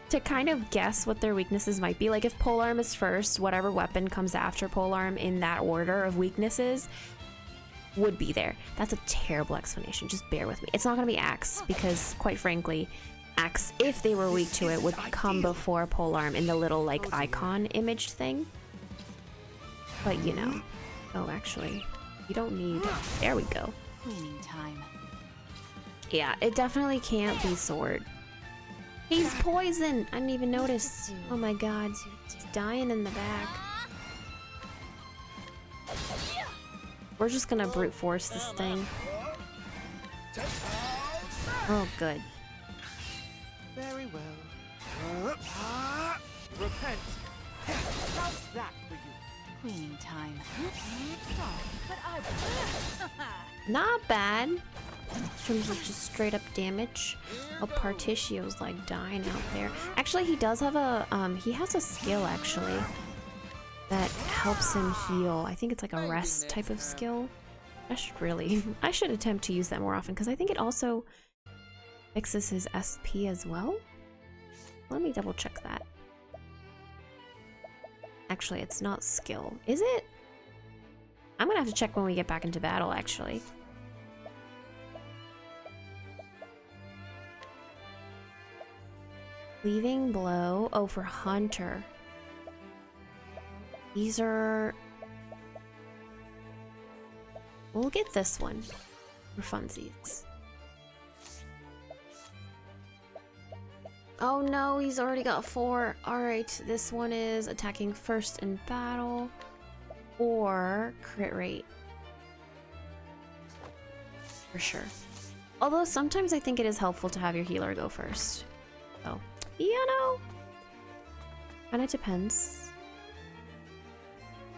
to kind of guess what their weaknesses might be. Like, if polearm is first, whatever weapon comes after polearm in that order of weaknesses would be there. That's a terrible explanation. Just bear with me. It's not going to be axe because, quite frankly, axe, if they were weak to it, would come before polearm in the little, like, icon image thing. But, you know. Oh, actually, you don't need... There we go. Cleaning time. Yeah, it definitely can't be sword. He's poison! I didn't even notice. Oh my god. He's dying in the back. We're just gonna brute force this thing. Oh, good. Very well. Repent. How's that for you? Cleaning time. Not bad. In terms of just straight up damage. Oh, Partitio's like dying out there. Actually, he does have a, he has a skill actually that helps him heal. I think it's like a rest type of skill. I should attempt to use that more often because I think it also fixes his SP as well. Let me double check that. Actually, it's not skill. Is it? I'm gonna have to check when we get back into battle, actually. Leaving blow. Oh, for Hunter. These are... We'll get this one for funsies. Oh no, he's already got 4. Alright, this one is attacking first in battle or crit rate. For sure. Although sometimes I think it is helpful to have your healer go first. So, you know, kinda depends.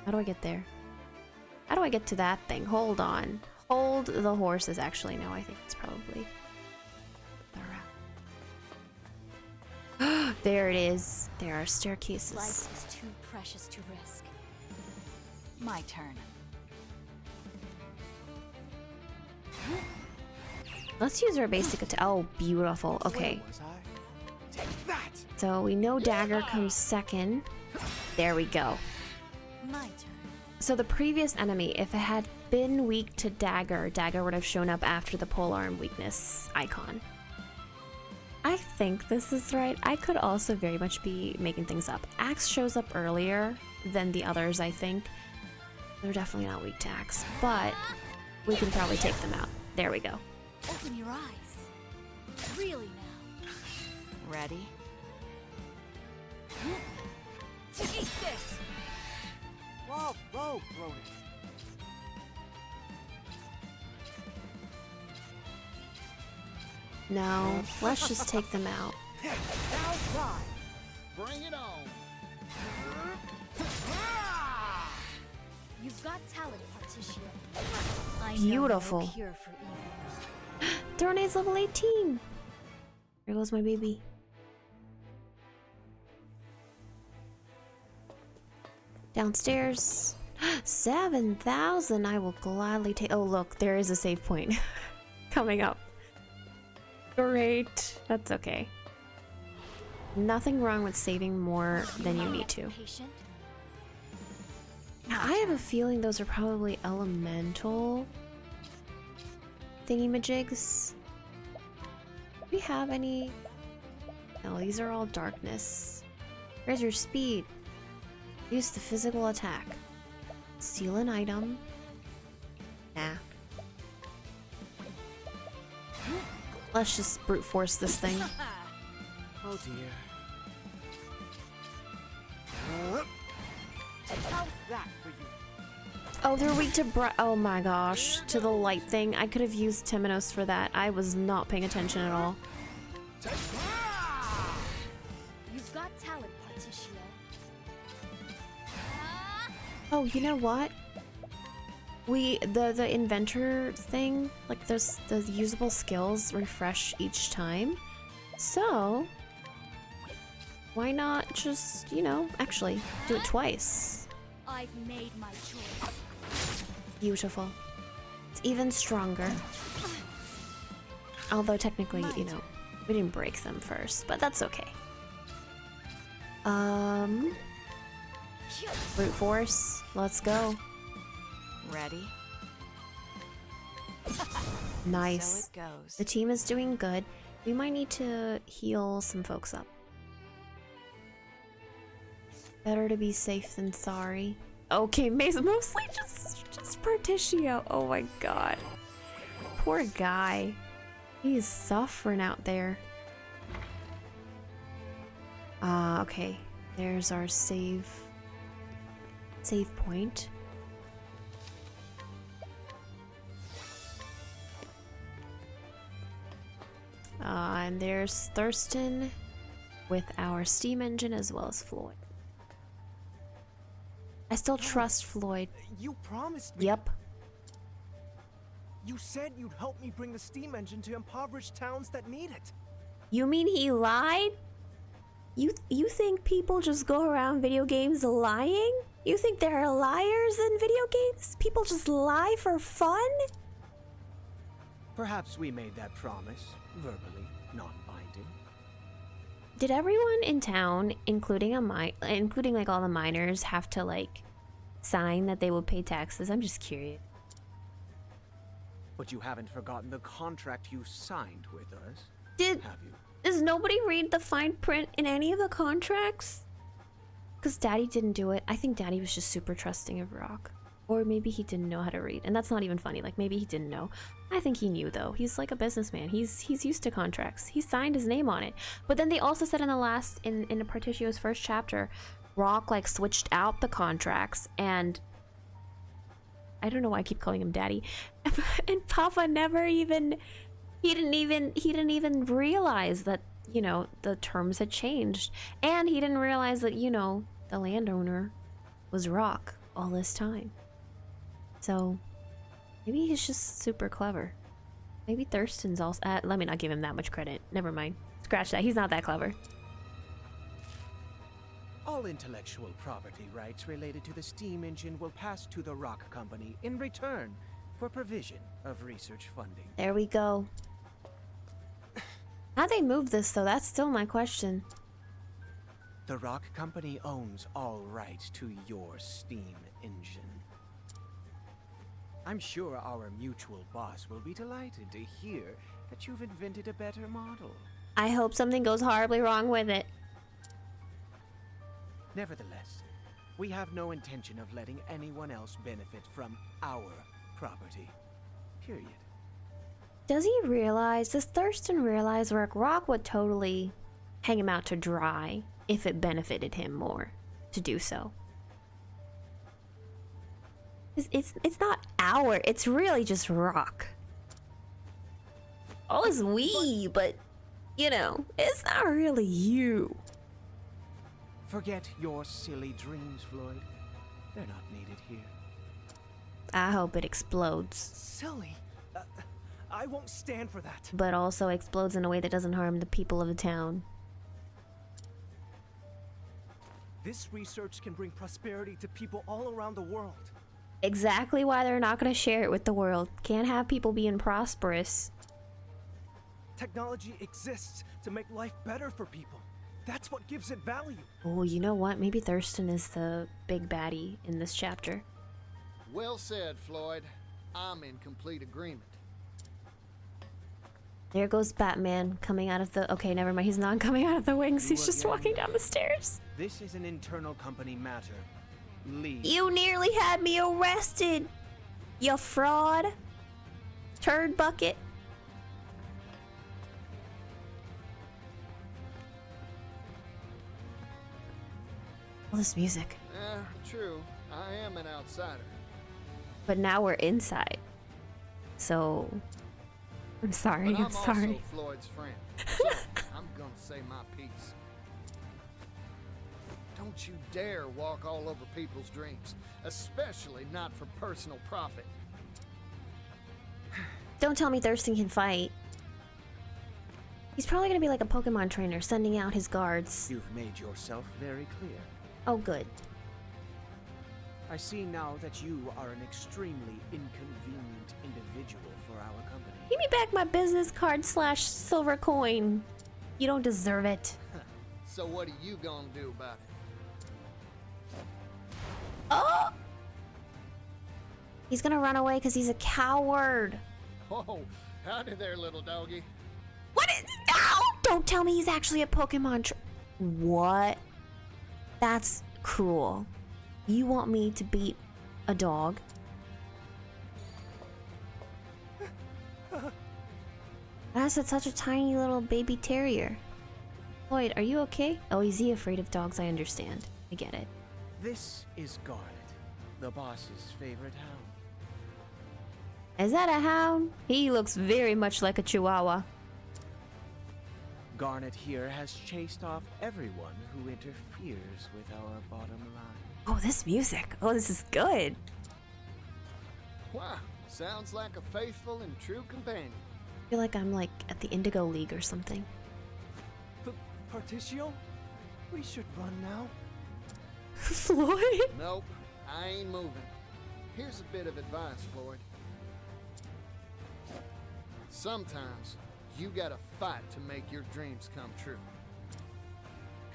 How do I get there? How do I get to that thing? Hold on. Hold the horses. Actually, no, I think it's probably... There it is. There are staircases. Life is too precious to risk. My turn. Let's use our basic attack. Oh, beautiful. Okay. So we know dagger comes second. There we go. My turn. So the previous enemy, if it had been weak to dagger, dagger would have shown up after the polearm weakness icon. I think this is right. I could also very much be making things up. Axe shows up earlier than the others, I think. They're definitely not weak to Axe, but we can probably take them out. There we go. Open your eyes. Really now. Ready? Eat this! Whoa, whoa, Brody. No, let's just take them out. Now try. Bring it on. You've got talent, Partitio. I Beautiful. know no cure for evil. Thronade's level 18. There goes my baby. Downstairs. 7,000. I will gladly take. Oh, look, there is a save point coming up. Great. That's okay. Nothing wrong with saving more than you need to. Patient? I have a feeling those are probably elemental thingy-majigs. Do we have any? No, these are all darkness. Where's your speed? Use the physical attack. Steal an item. Nah. Let's just brute force this thing. Oh dear. How's that for you? Oh, they're weak to oh my gosh, to the light thing. I could have used Temenos for that. I was not paying attention at all. You've got talent, Partitio. Oh, you know what? The inventor thing, like the usable skills refresh each time. So why not just, you know, actually do it twice? I've made my choice. Beautiful. It's even stronger. Although technically, you know, we didn't break them first, but that's okay. Brute force, let's go. Ready? Nice. So it goes. The team is doing good. We might need to heal some folks up. Better to be safe than sorry. Okay, mostly just Partitio. Oh my god. Poor guy. He's suffering out there. Okay. There's our save point. And there's Thurston with our steam engine as well as Floyd. I still trust Floyd. You promised me. Yep. You said you'd help me bring the steam engine to impoverished towns that need it. You mean he lied? You think people just go around video games lying? You think there are liars in video games? People just lie for fun? Perhaps we made that promise, verbally, not binding. Did everyone in town, including like all the miners, have to like sign that they will pay taxes? I'm just curious. But you haven't forgotten the contract you signed with us, have you? Does nobody read the fine print in any of the contracts? Because Daddy didn't do it. I think Daddy was just super trusting of Rock. Or maybe he didn't know how to read. And that's not even funny. Like, maybe he didn't know. I think he knew, though. He's like a businessman. He's used to contracts. He signed his name on it. But then they also said in the Partitio's first chapter, Rock, like, switched out the contracts. And I don't know why I keep calling him Daddy. And Papa never even... He didn't even realize that, you know, the terms had changed. And he didn't realize that, you know, the landowner was Rock all this time. So maybe he's just super clever. Maybe Thurston's also... let me not give him that much credit. Never mind. Scratch that. He's not that clever. All intellectual property rights related to the steam engine will pass to the Rock Company in return for provision of research funding. There we go. How'd they move this, though? That's still my question. The Rock Company owns all rights to your steam engine. I'm sure our mutual boss will be delighted to hear that you've invented a better model. I hope something goes horribly wrong with it. Nevertheless, we have no intention of letting anyone else benefit from our property. Period. Does Thurston realize Rock would totally hang him out to dry if it benefited him more to do so? It's not it's really just Rock. All is we, but you know, it's not really you. Forget your silly dreams, Floyd. They're not needed here. I hope it explodes. Silly? I won't stand for that. But also explodes in a way that doesn't harm the people of the town. This research can bring prosperity to people all around the world. Exactly why they're not going to share it with the world. Can't have people being prosperous. Technology exists to make life better for people. That's what gives it value. Oh, you know what? Maybe Thurston is the big baddie in this chapter. Well said, Floyd. I'm in complete agreement. There goes Batman coming out of the... Okay, never mind. He's not coming out of the wings. He's just walking down the stairs. This is an internal company matter. Leave. You nearly had me arrested. You fraud. Turd bucket. All this music. True. I am an outsider. But now we're inside. So... I'm sorry, But I'm sorry. Also Floyd's friend. So, I'm gonna say my piece. Don't you dare walk all over people's dreams, especially not for personal profit. Don't tell me Thurston can fight. He's probably gonna be like a Pokemon trainer, sending out his guards. You've made yourself very clear. Oh, good. I see now that you are an extremely inconvenient individual for our company. Give me back my business card / silver coin. You don't deserve it. So what are you gonna do about it? Oh! He's gonna run away because he's a coward. Oh, howdy there, little doggy. What is... No! Don't tell me he's actually a Pokemon What? That's cruel. You want me to beat a dog? That's such a tiny little baby terrier. Lloyd, are you okay? Oh, is he afraid of dogs? I understand. I get it. This is Garnet, the boss's favorite hound. Is that a hound? He looks very much like a chihuahua. Garnet here has chased off everyone who interferes with our bottom line. Oh, this music. Oh, this is good. Wow, sounds like a faithful and true companion. I feel like I'm like at the Indigo League or something. Partitio? We should run now. Floyd? Nope, I ain't moving. Here's a bit of advice, Floyd. Sometimes you gotta fight to make your dreams come true.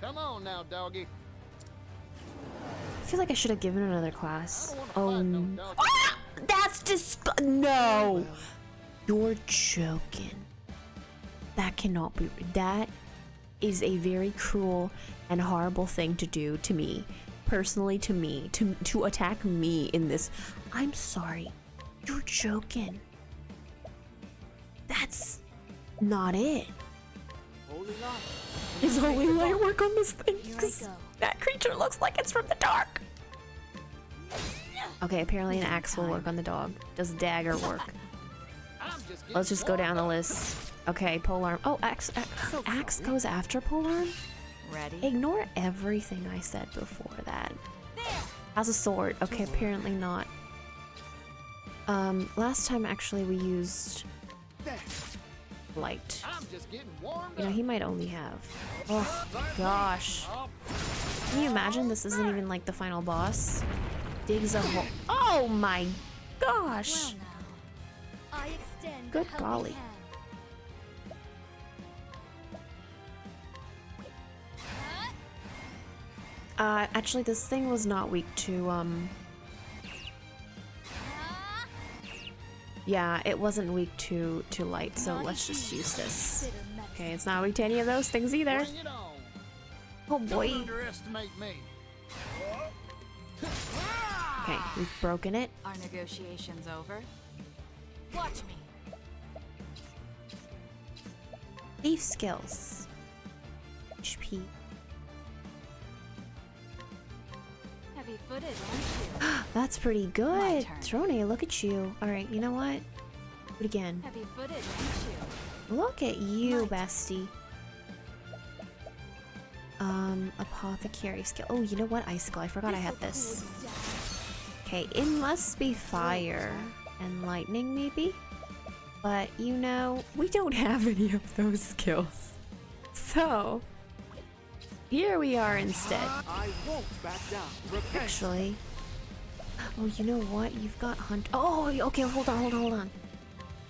Come on now, doggy. I feel like I should have given another class. Oh, no doggy. ah! That's no! You're joking. That cannot be. That is a very cruel and horrible thing to do to me. Personally, to me. To attack me in this. I'm sorry. You're joking. That's not it. Holy light. Is holy light work on this thing? Here I 'Cause go. that creature looks like it's from the dark. Okay, apparently an axe will work on the dog. Does dagger work? Let's just go down the list. Okay, polearm. Oh, axe goes after polearm? Ready? Ignore everything I said before that. Has a sword. Okay, apparently not. Last time actually we used light. I'm just getting warmed You know, up. he might only have. Oh gosh. Can you imagine this isn't even like the final boss? Digs a hole. Oh my gosh. Well now, I extend Good a helping golly. hand. Actually this thing was not weak to, yeah, it wasn't weak to light, so let's just use this. Consider metal. Okay, it's not weak to any of those things either. Bring it on. Oh boy. Don't underestimate me. Okay, we've broken it. Are negotiations over? Watch me. Thief skills. HP. Heavy-footed, aren't you? That's pretty My good. turn. Throne, look at you. Alright, you know what? Do it again. Heavy-footed, aren't you? Look at you, bestie. Apothecary skill. Oh, you know what? Icicle. I forgot I had this. Okay, it must be fire and lightning, maybe? But, you know, we don't have any of those skills. So, here we are instead. I won't back down. Repent. Actually. Oh, you know what? You've got hunt. Oh, okay, hold on.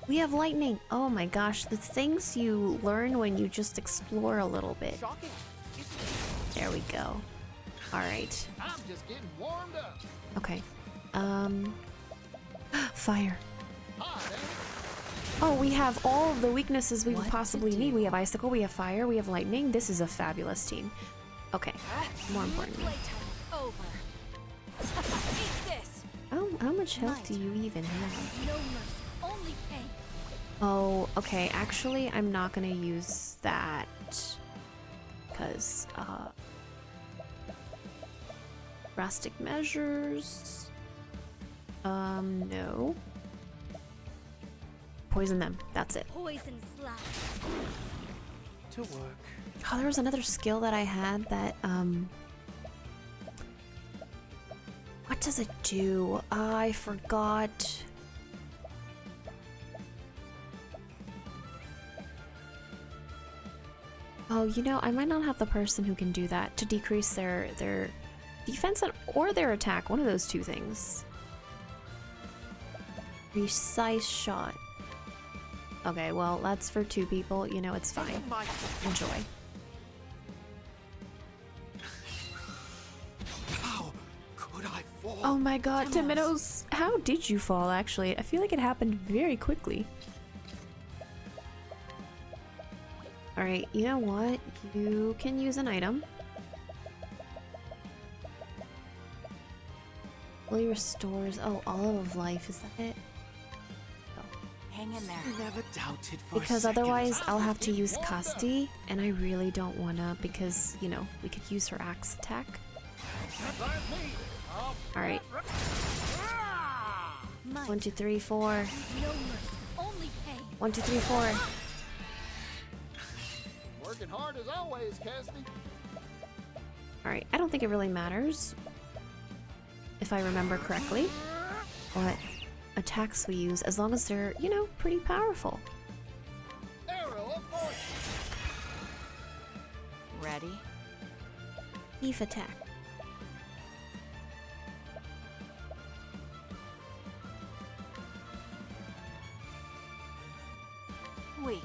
We have lightning. Oh my gosh, the things you learn when you just explore a little bit. Shocking. There we go. Alright. I'm just getting warmed up. Okay. Fire. Hot, ain't it? Oh, we have all of the weaknesses we What would to possibly do? need. We have icicle, we have fire, we have lightning. This is a fabulous team. Okay. More importantly. Playtime's over. Eat this. How much health do you even have? No mercy, only pain. Oh, okay. Actually, I'm not gonna use that. Because, drastic measures. No. Poison them. That's it. Poison slash. To work. Oh, there was another skill that I had that, what does it do? I forgot. Oh, you know, I might not have the person who can do that to decrease their defense or their attack. One of those two things. Precise shot. Okay, well, that's for two people. You know, it's fine. Enjoy. How could I fall? Oh my god, Timinos! How did you fall, actually? I feel like it happened very quickly. Alright, you know what? You can use an item. Fully restores... Oh, all of life, is that it? Hang in there. Never doubted for Because a second. otherwise I'll have to use Casti, and I really don't wanna because, you know, we could use her axe attack. Alright. 1, 2, 3, 4. No mercy, only pain. 1, 2, 3, 4. Working hard as always, Cassidy. Alright, I don't think it really matters, if I remember correctly, what attacks we use, as long as they're, you know, pretty powerful. Arrow of fortune. Ready? Thief attack. Weak.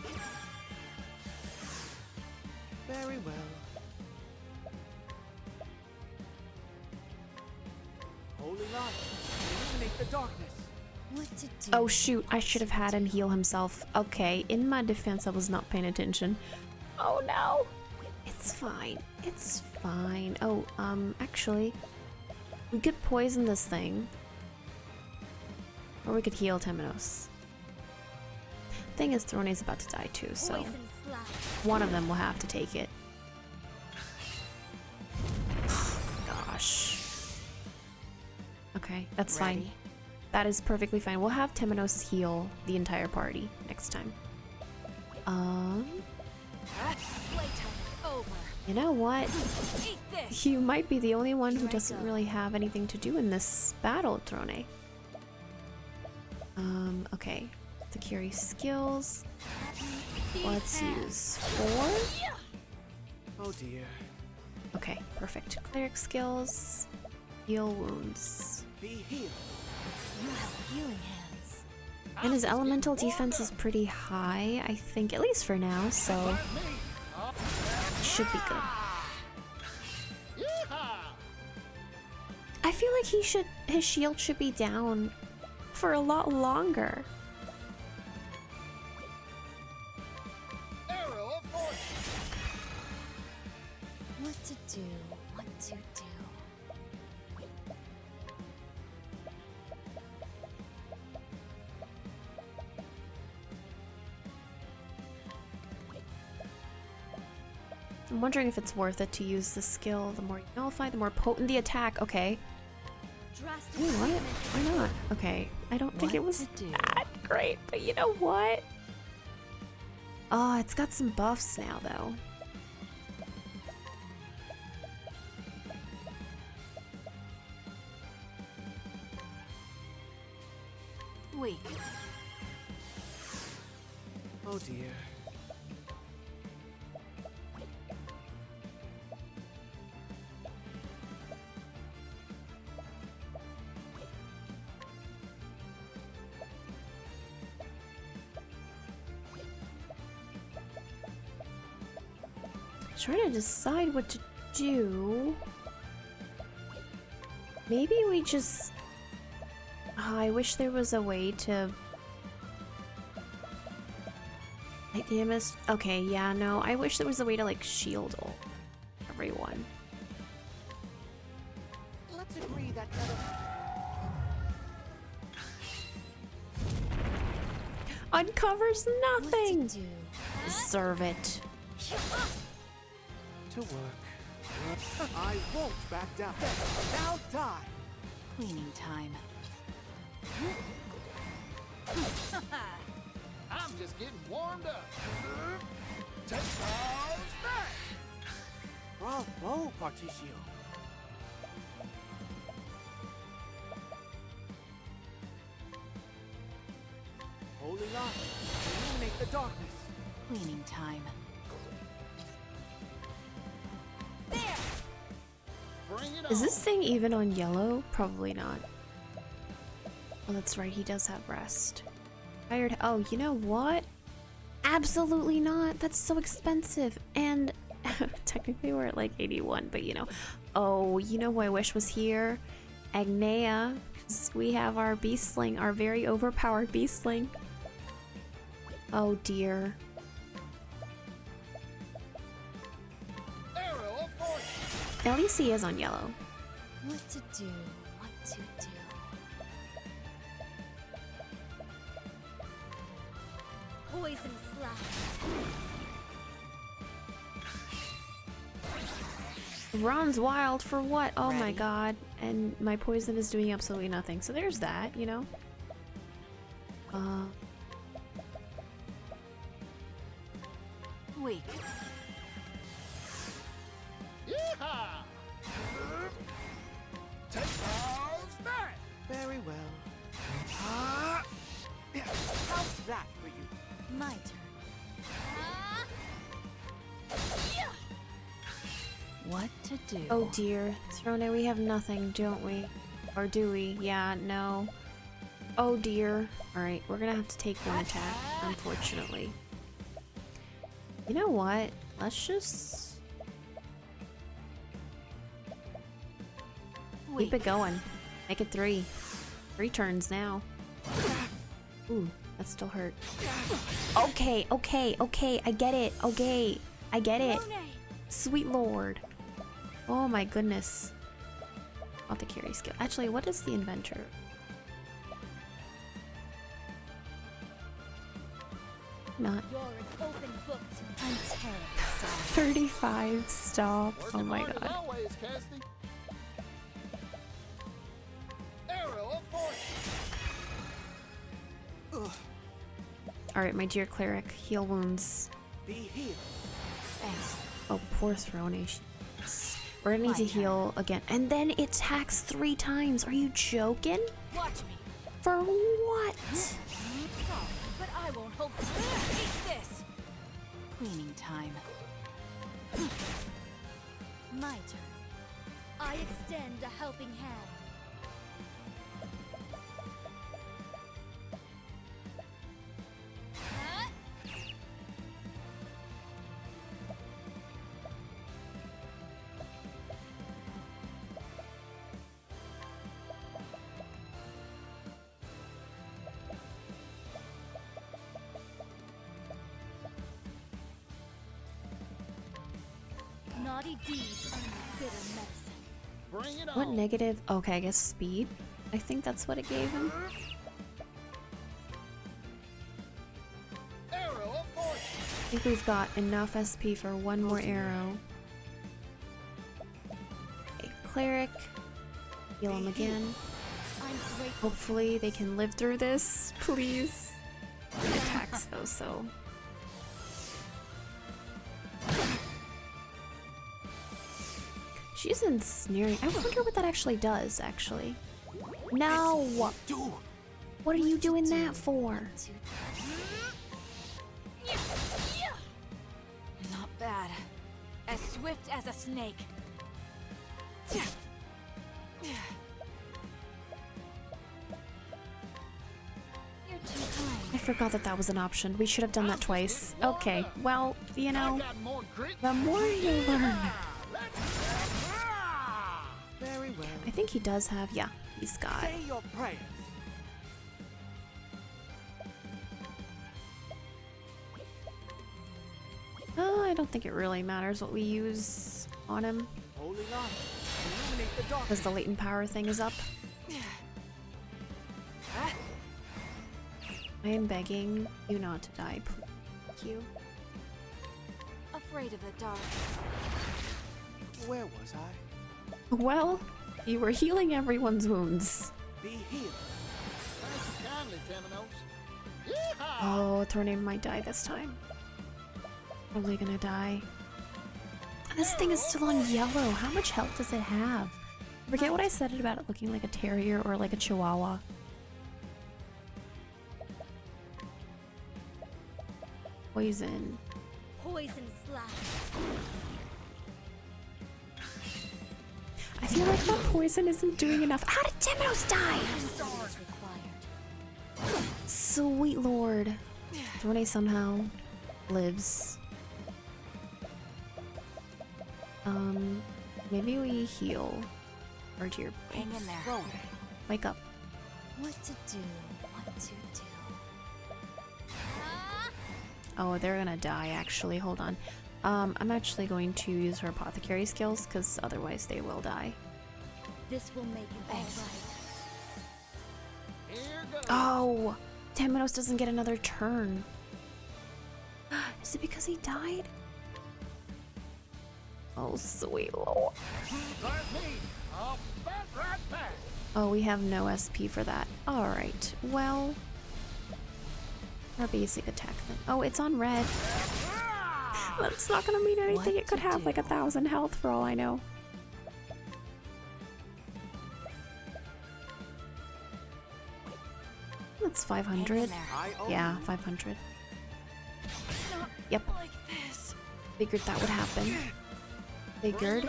Very well. Holy light, illuminate the darkness. What to do? Oh shoot, I should have had him heal himself. Okay, in my defense, I was not paying attention. Oh no! It's fine. It's fine. Oh, actually, we could poison this thing. Or we could heal Temenos. Thing is, Throne's about to die too, so Poison slash. one of them will have to take it. Gosh. Okay, that's fine. Ready? That is perfectly fine. We'll have Temenos heal the entire party next time. Playtime's over. You know what? Eat this. You might be the only one who doesn't really have anything to do in this battle, Throne. Okay. The Curie skills. Let's use 4. Oh dear. Okay, perfect. Cleric skills. Heal wounds. Be healed. You have healing hands. And his elemental defense is pretty high, I think, at least for now, so it should be good. I feel like his shield should be down for a lot longer. Arrow of What to do? What to do? I'm wondering if it's worth it to use the skill. The more you nullify, the more potent the attack. Okay. Ooh, what? Why not? Okay. I don't think it was that great, but you know what? Oh, it's got some buffs now, though. Weak. Oh dear. Trying to decide what to do. Maybe we just... Oh, I wish there was a way to... Like, the MS... Okay, yeah, no. I wish there was a way to, like, shield everyone. Let's agree that Uncovers nothing! Deserve it. to work. I won't back down. Now die. Cleaning time. I'm just getting warmed up. Take ours back. Bravo, Partitio. Holy light, illuminate the darkness. Cleaning time. Bring it on. Is this thing even on yellow? Probably not. Oh, that's right. He does have rest. Tired. Oh, you know what? Absolutely not. That's so expensive. And technically we're at like 81, but you know. Oh, you know who I wish was here? Agnea. 'Cause we have our beastling, our very overpowered beastling. Oh dear. Arrow of fortune. At least he is on yellow. What to do? What to do? Poison slash. Runs wild for what? Oh my Ready? god. And my poison is doing absolutely nothing. So there's that, you know? Weak. Yeehaw! Take ours back. Very well. How's that for you? My turn. What to do? Oh dear. Throne, we have nothing, don't we? Or do we? Yeah, no. Oh dear. Alright, we're gonna have to take one attack, unfortunately. You know what? Let's just keep it going. Make it 3. 3 turns now. Ooh, that still hurt. Okay, okay, okay. I get it. Okay, I get it. Sweet lord. Oh my goodness. Not the carry skill. Actually, what is the inventor? Not You're an open book to me. I'm terrible. 35. Stop. Oh Working my hard as god. always, Cassidy. Arrow of fortune. Alright, my dear cleric. Heal wounds. Be healed. Thanks. Oh, poor Throne. We're gonna need to heal again. And then it attacks 3 times. Are you joking? Watch me. For what? Sorry, but I won't hold this. Eat this. Cleaning time. My turn. I extend a helping hand. Not Naughty deeds are my bitter medicine. Bring it What on. negative? Okay, I guess speed. I think that's what it gave him. Arrow of fortune. I think we've got enough SP for one more arrow. A cleric. Heal him again. I'm grateful. Hopefully they can live through this, please. It attacks though, so. She's ensnaring. I wonder what that actually does, actually. No! What are you doing that for? Not bad. As swift as a snake. You're too kind. I forgot that that was an option. We should have done that twice. Okay, well, you know, Got more grit. the more you learn. Very well. I think he does have, yeah, he's got. Say your prayers. I don't think it really matters what we use on him, Holding on. Illuminate the dark. because the latent power thing is up. I am begging you not to die, please. Thank you. Afraid of the dark. Where was I? Well, you were healing everyone's wounds. Be healed. Thank you kindly, Temenos. Yeehaw! Oh, Thorname might die this time. Probably gonna die. This thing is still on yellow. How much health does it have? I forget what I said about it looking like a terrier or like a chihuahua. Poison. Poison slash. I feel like that poison isn't doing enough. How did Temenos die? Stars required. Sweet lord. Thorne somehow lives. Maybe we heal. Or to your Hang in there. wake up. What to do? What to do? Oh, they're gonna die actually. Hold on. I'm actually going to use her apothecary skills because otherwise they will die. This will make it all right. Here goes. Oh! Temenos doesn't get another turn. Is it because he died? Oh, sweet lord. Like me, I'll bat right back. Oh, we have no SP for that. Alright, well... Our basic attack then. Oh, it's on red. That's not gonna mean anything. It could have like 1,000 health for all I know. That's 500. Yeah, 500. Yep. Like this. Figured that would happen. Figured.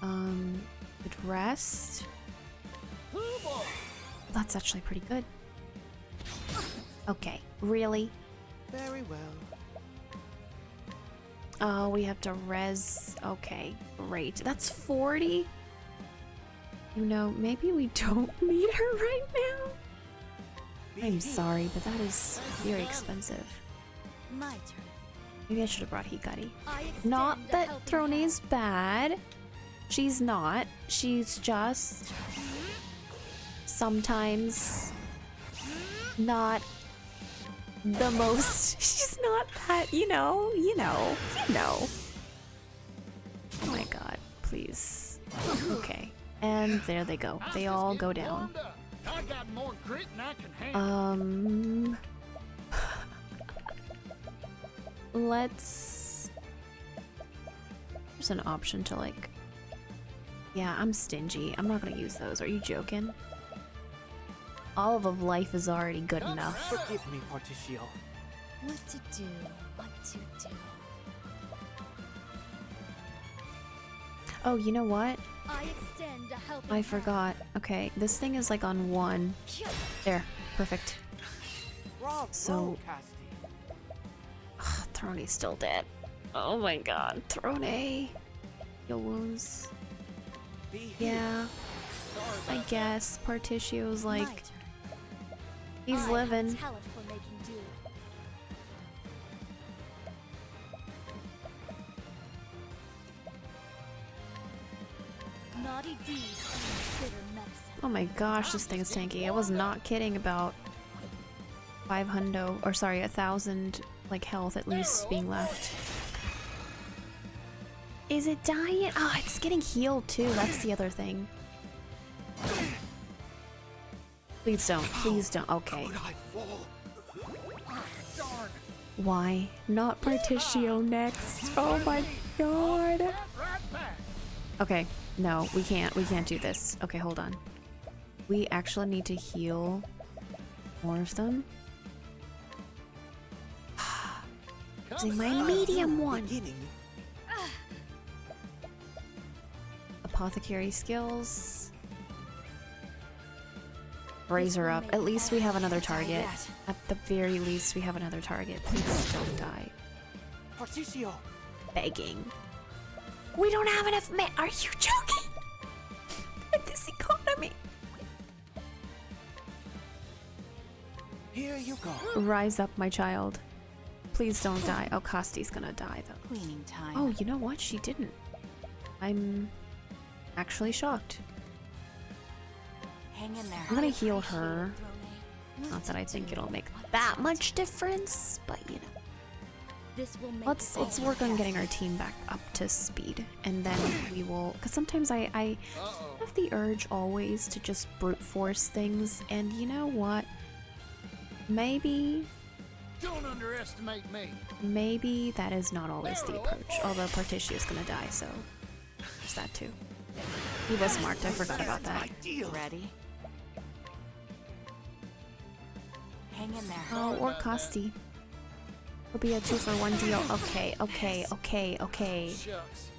Good rest. That's actually pretty good. Okay, really? Very well. Oh, we have to res. Okay, great. That's 40? You know, maybe we don't need her right now. I'm sorry, but that is very expensive. My turn. Maybe I should have brought Hikari. I extend Not a that helping Throne hand. is bad. She's not. She's just sometimes not the most. She's not that, you know. Oh my god, please. Okay. And there they go. They all go down. I got more grit than I can handle. Let's... There's an option to like... Yeah, I'm stingy. I'm not gonna use those. Are you joking? Olive of Life is already good enough. Forgive me, Partitio. What to do? What to do? Oh, you know what? I extend a helping I hand. forgot. Okay, this thing is like on 1. There, perfect. Bravo, So- Casti. Ugh, Throne's still dead. Oh my god, Throne. Your wounds. Be healed. Yeah, I guess. Partitio's My like, turn. he's I have living. talent for making do. naughty deeds and bitter medicine. Oh my gosh, this thing is tanky. I was not kidding about 500, or sorry, 1,000 like health at least being left. Is it dying? Oh, it's getting healed too. That's the other thing. Please don't. Please don't. Okay. Why not Partitio next? Oh my god. Okay. No, we can't. We can't do this. Okay, hold on. We actually need to heal more of them. Using my medium one. Apothecary skills. Raise her up. At least we have another target. At the very least, we have another target. Please don't die. Partitio. Begging. We don't have enough men. Are you joking? At this economy. Here you go. Rise up, my child. Please don't die. Oh, Casti's gonna die though. Cleaning time. Oh, you know what? She didn't. I'm actually shocked. Hang in there. I'm gonna heal her. Not that I think it'll make that much difference, but you know. This will make Let's work on getting our team back up to speed, and then we will. Because sometimes I have the urge always to just brute force things, and you know what? Maybe Don't underestimate me. maybe that is not always the approach. Although Partitio is gonna die, so there's that too. He was marked. I forgot about that. Ready? Hang in there. Oh, or Casti. It'll be a 2-for-1 deal. Okay, okay, okay, okay. Shucks.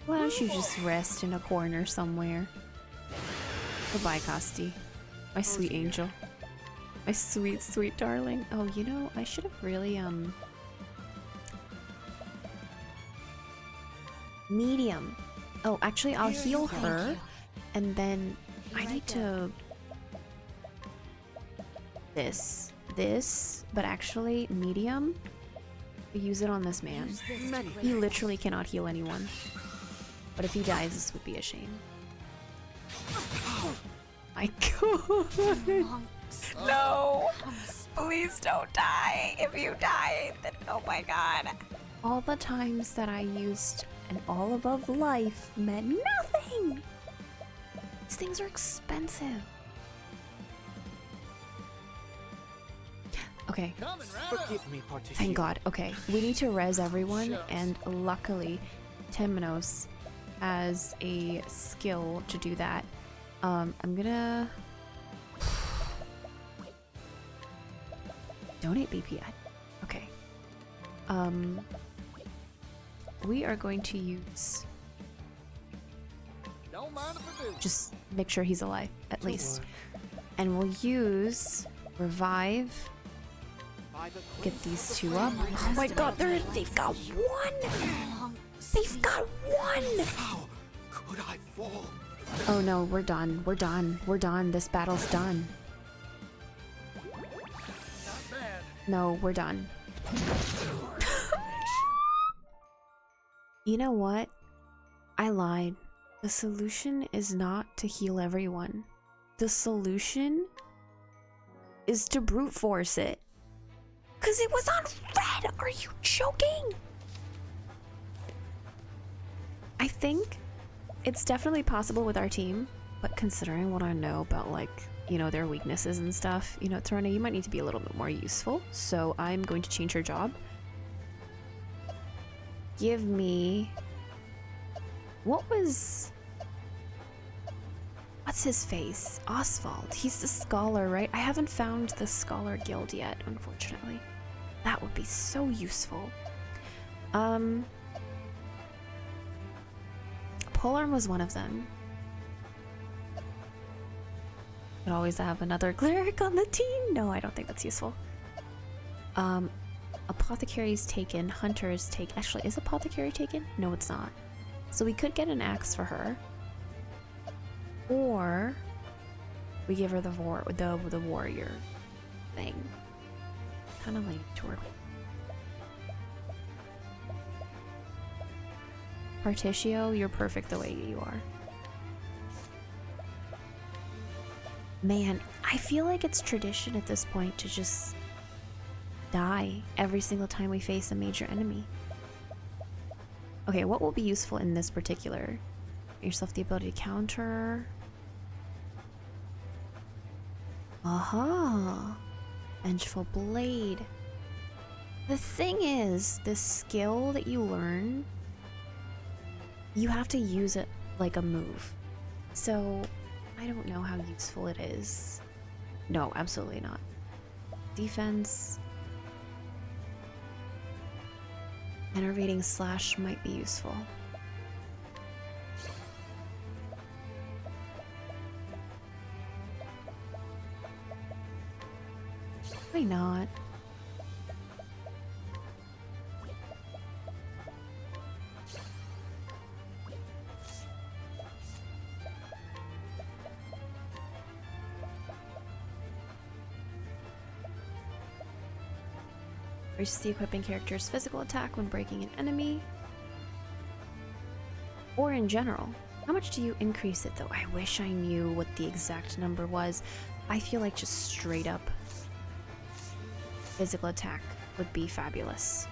Why don't you just rest in a corner somewhere? Goodbye, Casti. My sweet angel. My sweet, sweet darling. Oh, you know, I should have really, medium. Oh, actually, I'll heal her, and then I need to... This, but actually, medium, use it on this man. He literally cannot heal anyone. But if he dies, this would be a shame. My god. No! Please don't die. If you die, then oh my god. All the times that I used an olive of life meant nothing! These things are expensive. Okay. Forgive me, Partitio. Thank God. Okay, we need to res everyone, and luckily, Temenos has a skill to do that. I'm gonna donate BPI. Okay. We are going to use. Don't mind if I do. Just make sure he's alive, at least. And we'll use revive. Get these two up. Oh my god, they've got one! They've got one! How could I fall? Oh no, we're done. We're done. We're done. This battle's done. Not bad. No, we're done. You know what? I lied. The solution is not to heal everyone. The solution is to brute force it. Cause it was on red! Are you joking? I think it's definitely possible with our team, but considering what I know about, like, you know, their weaknesses and stuff, you know, Torna, you might need to be a little bit more useful. So I'm going to change her job. Give me... What's his face? Oswald. He's the scholar, right? I haven't found the scholar guild yet, unfortunately. That would be so useful. Polearm was one of them. Could always have another cleric on the team. No, I don't think that's useful. Apothecary's taken. Hunter's taken. Actually, is Apothecary taken? No, it's not. So we could get an axe for her. Or we give her the warrior thing. Kind of leaning toward. Partitio, you're perfect the way you are. Man, I feel like it's tradition at this point to just die every single time we face a major enemy. Okay, what will be useful in this particular? Give yourself the ability to counter. Aha! Vengeful Blade. The thing is, this skill that you learn, you have to use it like a move. So, I don't know how useful it is. No, absolutely not. Defense. Enervating Slash might be useful. Why not? Increases the equipping character's physical attack when breaking an enemy. Or in general. How much do you increase it though? I wish I knew what the exact number was. I feel like just straight up physical attack would be fabulous.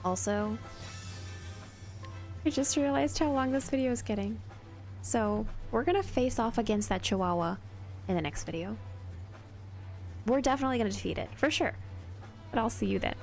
Also, I just realized how long this video is getting. So we're gonna face off against that Chihuahua in the next video. We're definitely gonna defeat it, for sure. But I'll see you then.